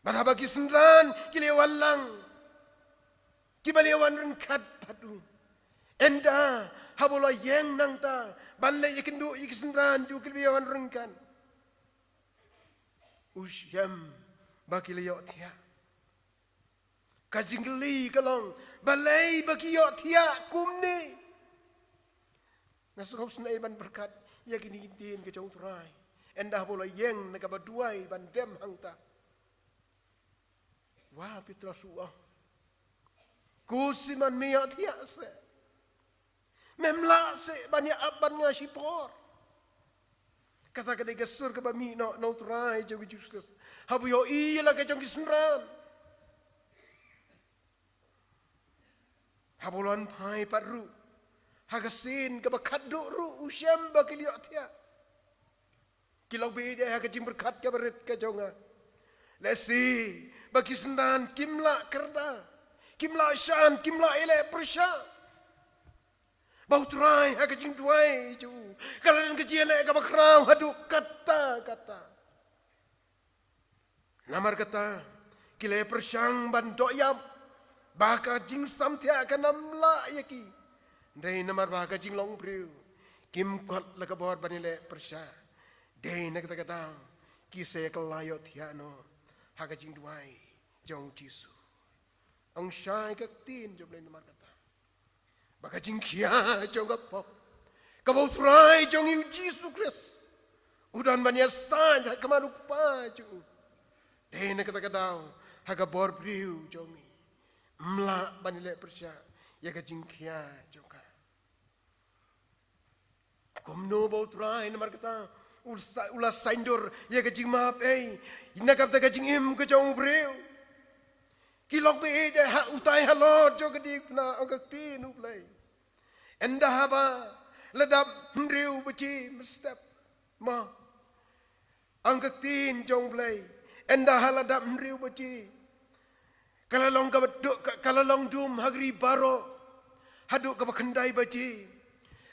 bahaba kisendran kilewalang kibaliwan rengkat padu enda habola yang nang ta banle ikindu ikisendran ju kilewalan rengkan usyam bakiliyo tia kajingli kalong balai bakiyo tia kumni nasukau senai ban berkat yakini din ke jong turai enda habola yang nakabaduai ban dem hangta wah pitra suah kusiman miya tia se memla se banyak aban ngasi por kata kadai gesur ke bami no trai jong juskus habu yo ila ke jong kisendran habulon pai paru hagasin ke bakaddo ru usyam bakiliyo tia kilau be dia ke berkat ke berit ke jonga lesi bagi sendan kimla kerda kimla shan kimla ele persya bau turai hak jing tuai ju kalau kecil le ka bakrau hadu kata namar kata kile persyang ban doyam baka jing samtia kanamla yaki dei namar baka jing long priu kim kot la ka bor banile persya dei na kata kise kelayo tiano hak jing tuai jong Jisu ang syai ka tin jom le namar kata baka jing kia jong ka pop ka bau trai jong yu Jisu Kris udan banya stan kamaru pa ju dei na kata haga bor priu jongi mla banile persya ya ka jing kia jong ka komno bau trai namar kata ula saindur ya ka jing map inakap ta ka jing im ka jong priu kilok be je ha utai halot jo kedik na ogak tin uplay enda haba ladap mriu beci mestep ma angak tin jong play enda haladap mriu beci kalalong ka beduk kalalong dum hagri baro haduk ka bakendai beci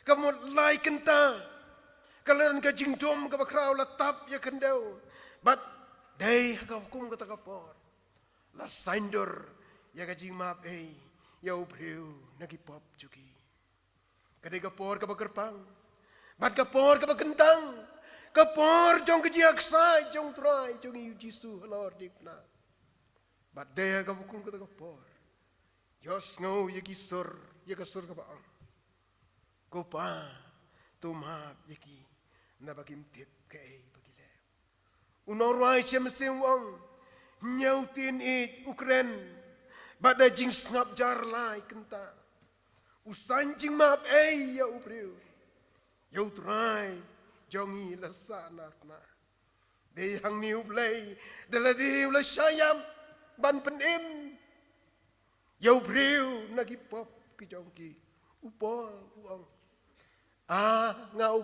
kamu lai kenta kalan ka jingdom ka bakrau latap ya kendau bat dei ka hukum kata kapor la saindur ya ka jing map ya ubriu nagi pop juki kadai kapor ka bakerpang bat kapor ka bakentang kapor jong kejiak sai jong trai jong yu Jisu lor dipna bat dei ka hukum kata kapor yos ngau ya kisur ya kasur ka baang kopa tumap yaki na bakim tip kay bagile unorai semsem wang nyautin Ukren bada jing snap jar lai kenta usan jing map ya upriu yau trai jongi lasana na de hang niu play daladi ula syayam ban penim yau upriu nagi pop ki jongki upol uang ngau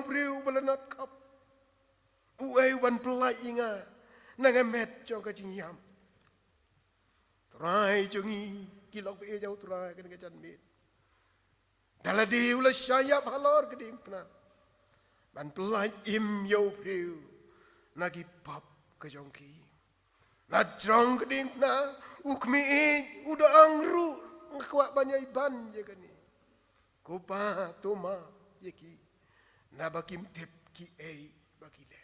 upriu balanat kap uai wan pelai inga nangamet jong ka jingyam trai jongi kilok be jau trai kan ka jan mit daladi ula syayap halor kedim pna ban pelai im yo priu nagi pap ka jongki na jong kedim pna ukmi uda angru ngkwak banyai ban je kani kopa toma yeki na bakim tip ki bakile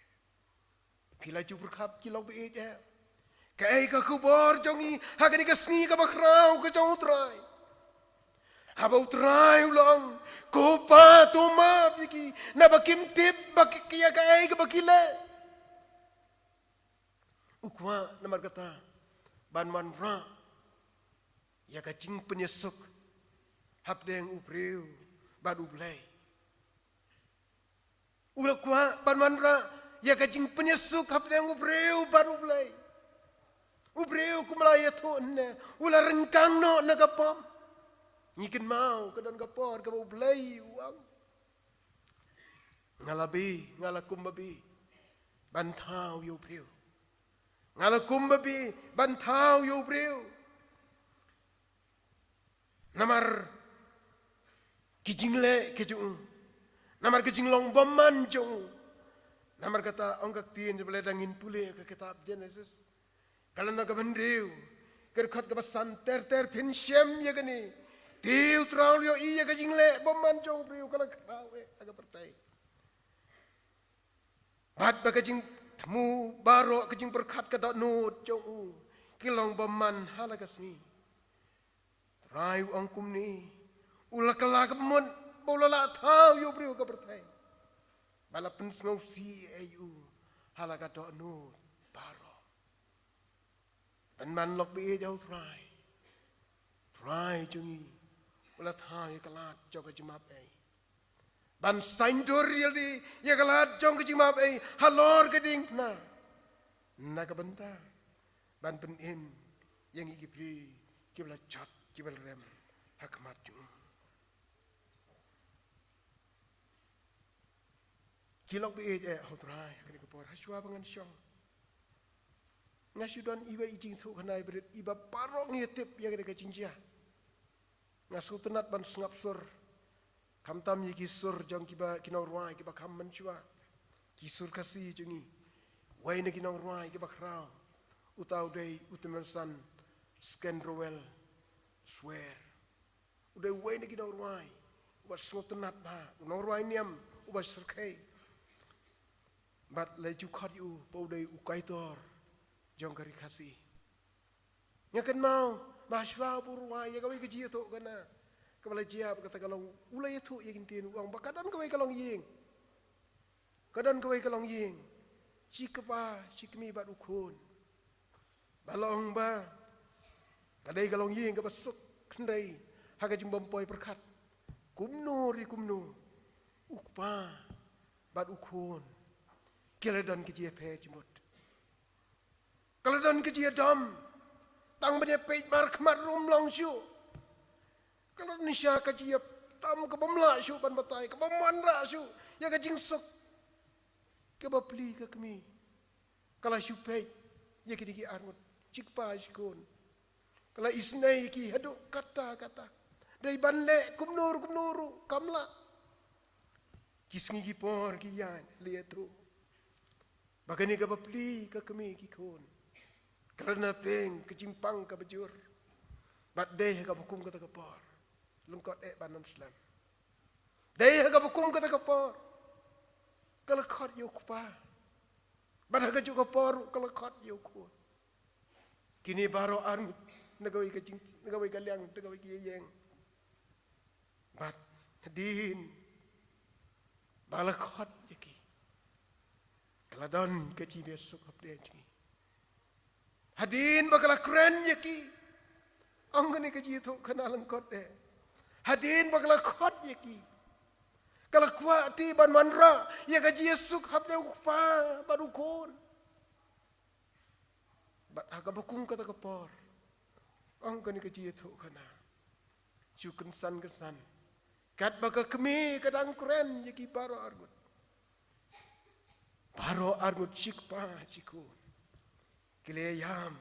Pila ju berkap kilok be je Kay ka kubor jongi hagani ka sngi ka bakrau ka jong utrai. Haba utrai ulang ko pa tuma biki na bakim tip bakiya kay ka bakile. Ukwa na margata banman ra ya ka jing penyesuk habdeng upreu badu blai. Ulakwa banman ra ya ka jing penyesuk habdeng upreu badu blai. Ubreu kumalaya tu ne, ulah rengkang no nagapam, ngikin mau kedan kapor kabau belai uang, ngalabi ngalakum babi, bantau yo ubreu, ngalakum babi bantau yo ubreu, namar kijingle kejung, namar kijinglong boman jung, namar kata anggak tien jebelai dangin pule ke kitab Genesis. Kalau nak bendeu, kerkat kebasan ter pinsem ya gini, tiu terang yo iya kejingle boman jauh priu kalau kerawe agak pertai. Bad bagajing temu baro kejing berkat kedak nut jauh, kilong boman halagasni. Rayu angkum ni, ulah kelak kemun, bola tahu yo priu ke pertai. Bala pensnau si ayu halagadak nut baro. Dan man lok bi jauh try jungi ulat hai kalat jauh kejimap ban saindur yaldi ya kalat jauh kejimap halor keding na kebentar ban penim yang igipri kibla chat kibla rem hakmat jung kilok bi hotrai kini kepor haswa bangan syong ngasudan iba ijing tu kanai berit iba parong yetip ya kada kacingja ngasu tenat ban sengap sur kamtam yiki sur jang kiba kinau ruai kiba kam mencua kisur kasih jungi wai ne kinau ruai kiba krau utau dei utemersan skendrowel swear udai wai ne kinau ruai uba sengap tenat ba unau ruai niam uba serkai bat leju khat yu pau dei ukaitor jong kari kasih. Ngakan mau bahaswa purwa ya kawai keji tu kana. Kepala jiap kata kalau ulai tu ya kintin uang bakadan kawai kalong ying. Kadan kawai kalong ying. Cikapa cikmi bat ukun. Balong ba. Kadai kalong ying kapasuk kendai haga jimbam poi perkat. Kumno ri kumno. Ukpa bat ukun. Keladan keji pe jimbot. Kalau dan kejia dam, tang banyak peit mar kemar rumlang syu. Kalau nisha kejia tam kebamla syu ban batai, kebamandra syu, ya kejing sok, kebapli ke kami. Kalau syu peit, ya kini armut, cikpa sikun. Kalau isnai ki haduk kata. Dari banle kumnuru kamla. Kisngi kipor kiyan lihat tu. Bagani kebapli ke kami kikun. Kerana peng kejimpang ke bejur. Bat deh ke bukum kata kepor. Lengkot banam Islam. Deh ke bukum kata kepor. Kelekot yukpa. Bat ke juk kepor kelekot yukku. Kini baro armut negawai kejing negawai kaliang negawai kiyeng. Bat hadin balakot yaki. Keladon kecil besok apa dia Hadin bakal keren yaki. Angin ni keji tu kena lengkot deh. Hadin bakal kot yaki. Kalau kuat ti ban manra ya keji Yesuk hab dia upa baru kon. Bat agak bakung kata kepor. Angin ni keji tu kena. Cukan kesan. Kat bakal kemi kadang keren yaki baro argut. Baro argut cikpa cikun. Kileyam,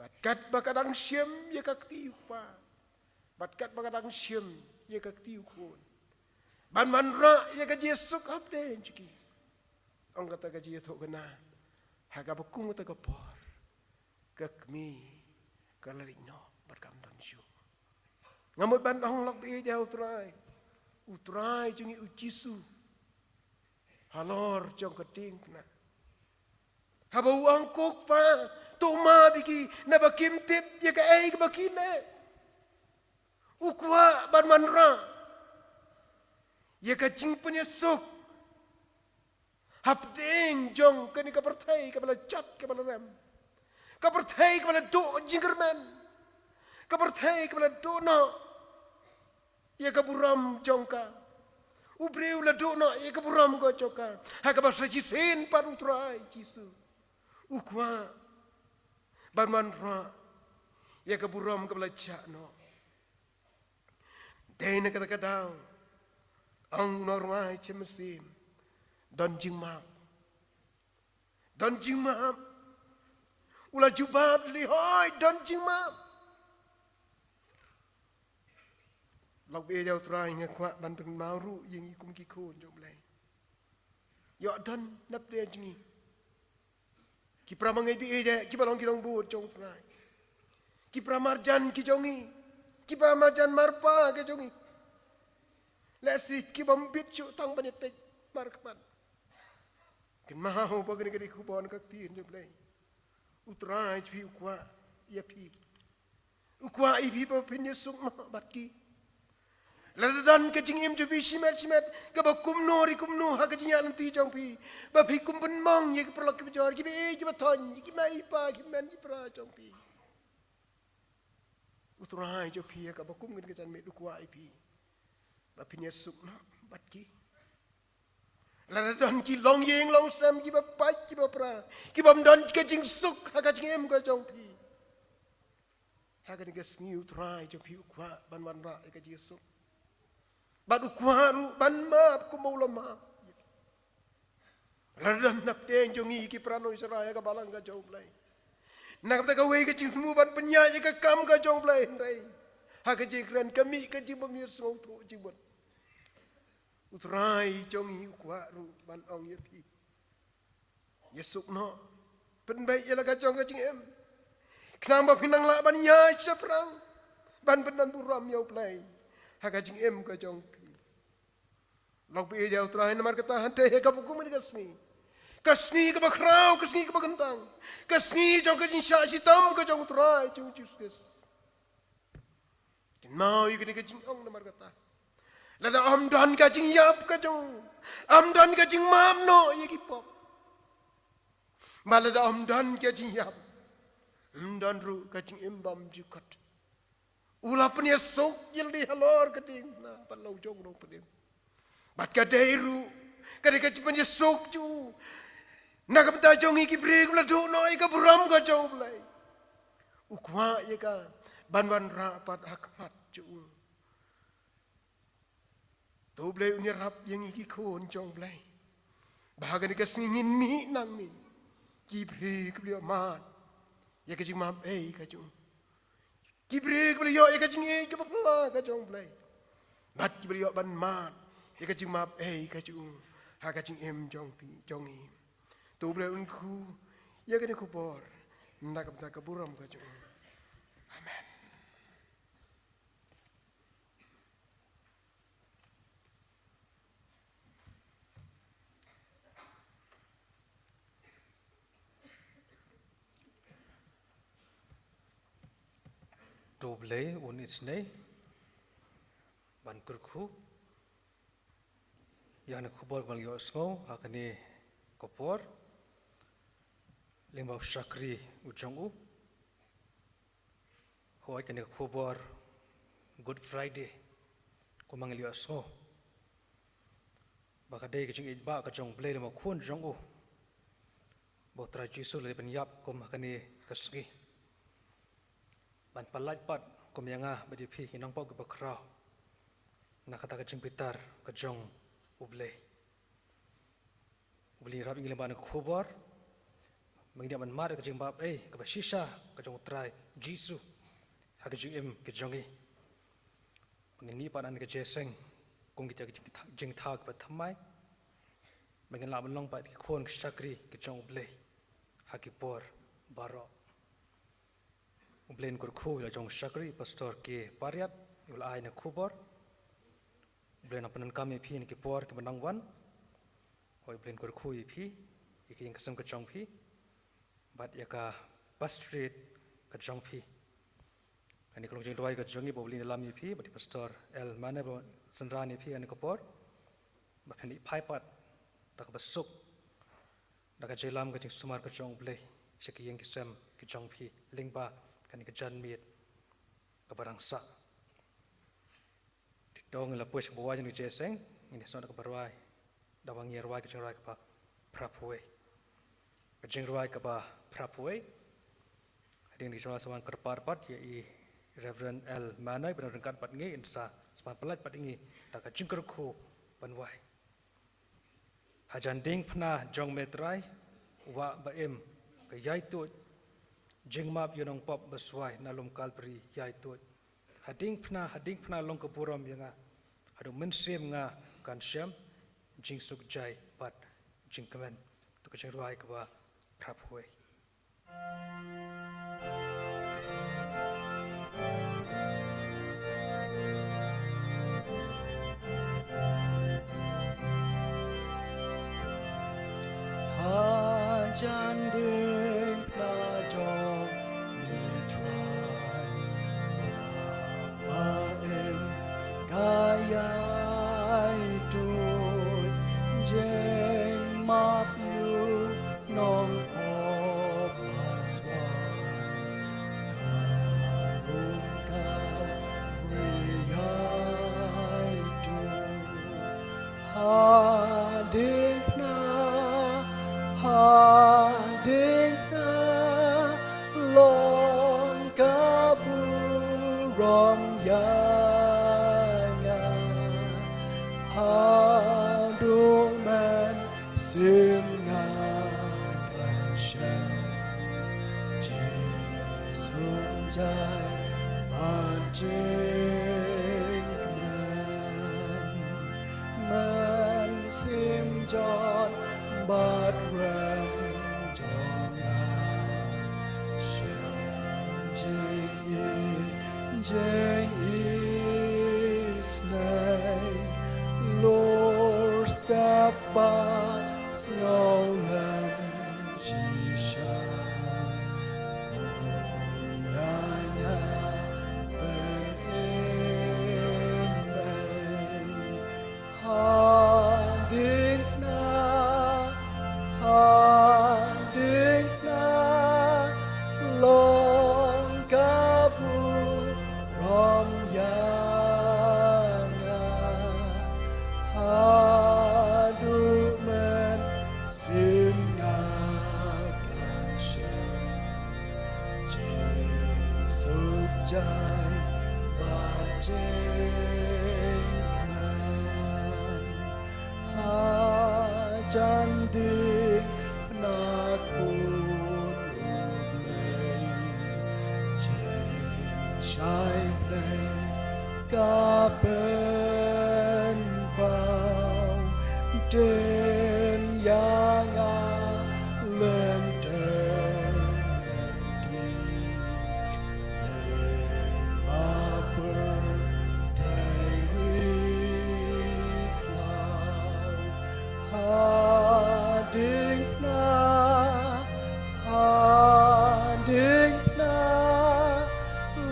batkat bakadang siem ye kakti ukpa, batkat bakadang siem ye kakti ukun, ban manra ye kaji Yesuk abden ciki, ang kata kaji itu kena, haga bekung kata kapor, kekmi kalarino berkamdan syu, ngamut ban ang lak bi jauh utrai jungi ujisu, halor jong keting kena. haba uang kok pa toma biki na bakim tip ya ka ay bakile ukwa ban manra ya ka jingpunya sok hapding jong kani ka pertai ka bala chat ka bala ram ka pertai ka bala do jingerman ka pertai ka bala do no ya ka buram jongka ubreu la do no ya ka buram go jongka ha ka ba sajisen par utrai jisu ukwa barman ra ya ka buram ka bala cha no dai na ka daw ang normal chemesim don jingma ula jubab li hoy don jingma lok be jau trai nga kwa ban pen mauru ying kum ki khon jom lai yo don nap de jingi ki pramangai bi eja ki balong ki dong bu jong trai ki pramarjan ki jongi ki pramarjan marpa ke jongi lesi ki bombit chu tang ban pek mar kapan ken mau bagani ke ku bon ka tin jom lai utrai pi ukwa ya pi ukwa i pi pa pin suk ma bat ki ladadan ke jing im ju bi simet ke ba kum no ri kum no ha ke jing an ti jong pi ba pi kum ben mong ye ke perlo ke jor ki be ki ba ton ki mai pa ki men ki pra jong pi utrai jo pi ka ba kum ke jan me ukwa i pi ba pin suk no bat ki ladadan ki long yeng long sam ki ba pa ki ba pra ki bam dan ke jing suk ha ka jing em ka jong pi ha ka ni ke sngi utrai jo pi ukwa ban ban ra ke jing suk bad ukwa ru ban ma ku mau lama ladadan nap teng jongi ki prano Israel ka balang ka jong play nak ta ka we ke jing mu ban penya ka kam ka jong play ndai ha ka jing kran kami ka jing bam yusong tu jing bon utrai jongi ukwa ru ban ong ye pi yesuk no pen bai ya la ka jong ka jing em knang ba pinang la ban nya seprang ban benan buram yo play ha ka jing em ka jong pi lok be ja utrai na mar ka ta hante he ka buku mi kasni ka bakrau kasni ka bagantang kasni jong ka jing sha sitam ka jong utrai jong Jesus mau i ka jing ong na mar ka ta lada amdan ka jing yap ka jong amdan ka jing mam no ye ki pop malada amdan ka jing yap amdan ru ka jing embam jukot ula penia sok yel di halor ka ding na palau jong no pedem bat ka deiru ka de ka penia sok ju na ka pata jong ki brek la do no ka buram ka jong lai ukwa ye ka ban ra pat hakmat ju tu blai unya rap yang iki khon jong blai bahagan ka singin mi nang mi ki brek bli mat ye ka jing mam ei ka jong ki brek bli yo ye ka jing ei ka pla ka jong blai bat ki bli yo ban mat ye ka jing mam ei ka jong ha ka jing em jong pi jong i tu blai un khu ye ka ni khu bor nak ta ka buram ka jong amen Doble un isne ban kurku yang khubor bal yo sngo hakani kopor lingba shakri ujongu hoi kani khubor Good Friday ko mangli yo sngo bakade ke jing ba ka jong ble ma khun jongu bo tra jisu le ben yap ko makani kasgi ban palat pat ko mianga badi phi kinang pau ke bakrao nakata ka jing pitar ka jong uble rap ingile ban khubor mangdia man mar ka jing bab ka bashisha ka jong trai jisu ha ka jing em ke jongi ngini panan ka jeseng kung kita jing thak pa thamai mengen la long pa ki khon ka shakri ke jong uble ha ki por baro Ublen kur khu la jong shakri pastor ke pariat ul ai na khubor ublen apanan kami phi ni ke por ke banang wan hoi ublen kur khu i phi ikeng kasam ka jong phi bat ya ka bus street ka jong phi ani kolong jing doi ka jongi bobli lam ni phi bat pastor el mane bo sandra ni phi ani ko por ba phani phai pat ta ka basuk da ka jelam ka jing sumar ka jong ble shaki yang ki sem ki jong phi lingba kani ka jan miet ka barang sa dong la push bo wajin je seng ini so ka barwai da wang yer wai ka jing rai ka pa prapwe ka jing rai ka ba prapwe ading di jwa sawan kerpar pat ya i Reverend L Manai benar rengkat pat ngi insa sepan pelat pat ngi da ka jing kerku banwai hajan ding pna jong metrai wa ba em ka yai tu jing map yonong pop baswai nalum kalpri yai tu hading pna long ka puram yanga adu mensim nga kan syam jing suk jai pat jing kamen tu ka jing ruai ka ba prapwe Hajan ding pla jong metrai ba em gayai tu jeng map yu nong op aswai rum ka riyai tu hading na hadingna long kaburom yanya haduman singagan shem jing sunjai manjing man sim john but when Jeng is name Lord step by Sionem Shisha Kunyanya Ben Imei Hadingna long kabu rom yana hadu men simna ganshem Jesus jai bajeng man hajandik nakun shine name kapen pau den yanga lenten di maper tayri cloud hadingna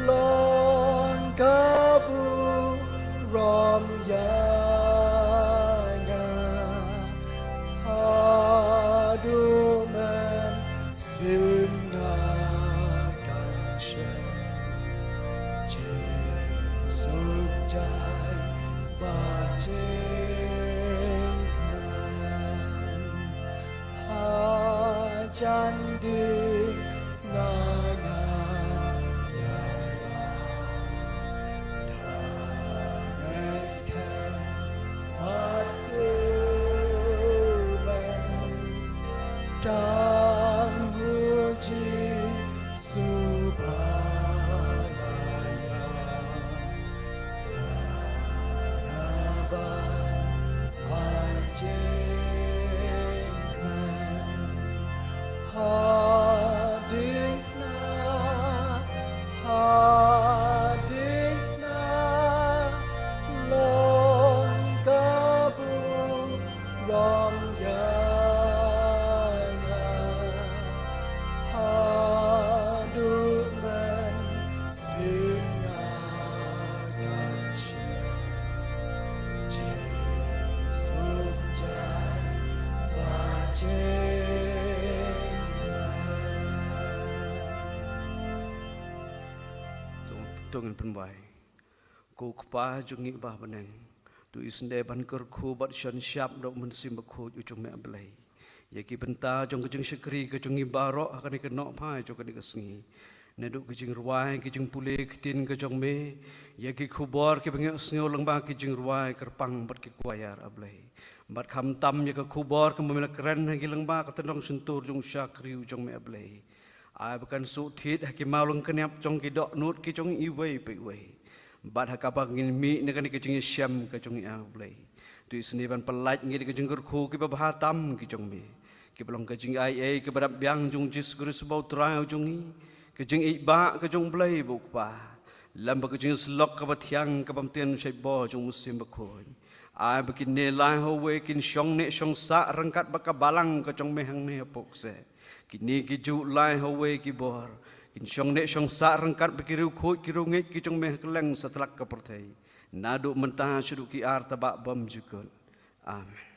long kabu rom yanya haduman simna ganshem jing suk jai bajeng man hajandik nangan yaiwa danes kan hatuman dan huji subhanaya yanaban hajengman tong pen bai ko kpa jungi ba baneng tu isnde ban ker khu bat shan syap dok mun sim khu ju chung me ablai ye ki benta jong kejung sekri kejung ibaro akan ke nok pai jong ke sengi neduk kejung ruai kejung pule ketin kejung me ye ki khubor ke benge snyo lengba kejung ruai kerpang bat ki kuayar ablai bat kham tam ye ke khubor ke memela keren hagi lengba ke tendong sentur jong syakri jong me ablai ai bukan su thit haki maulung kenyap jong ki dok nut ki jong i wei pe wei bat hakapa ngin mi ne kan ke jong syam ke jong a ablai tu isni ban pelaj ngi ke jong khu ki ba tam ki jong me ki belong ke jing ai ke badap biang jong jis gris bau trai jong i ke jing i ba ke jong blai bu pa lam ba ke jing slok ke bathiang ke bam tien shai bo jong musim ba khoi ai ba kin ne lai ho we kin shong ne shong sa rangkat ba ka balang ke jong me hang ne pok se kini ki ju lai ho we ki bor kin shong ne shong sa rangkat ba ki ru khoi ki ru nge ki jong me keleng setelak ke perthai nadu mentah sudu ki ar tabak bam jukun amen.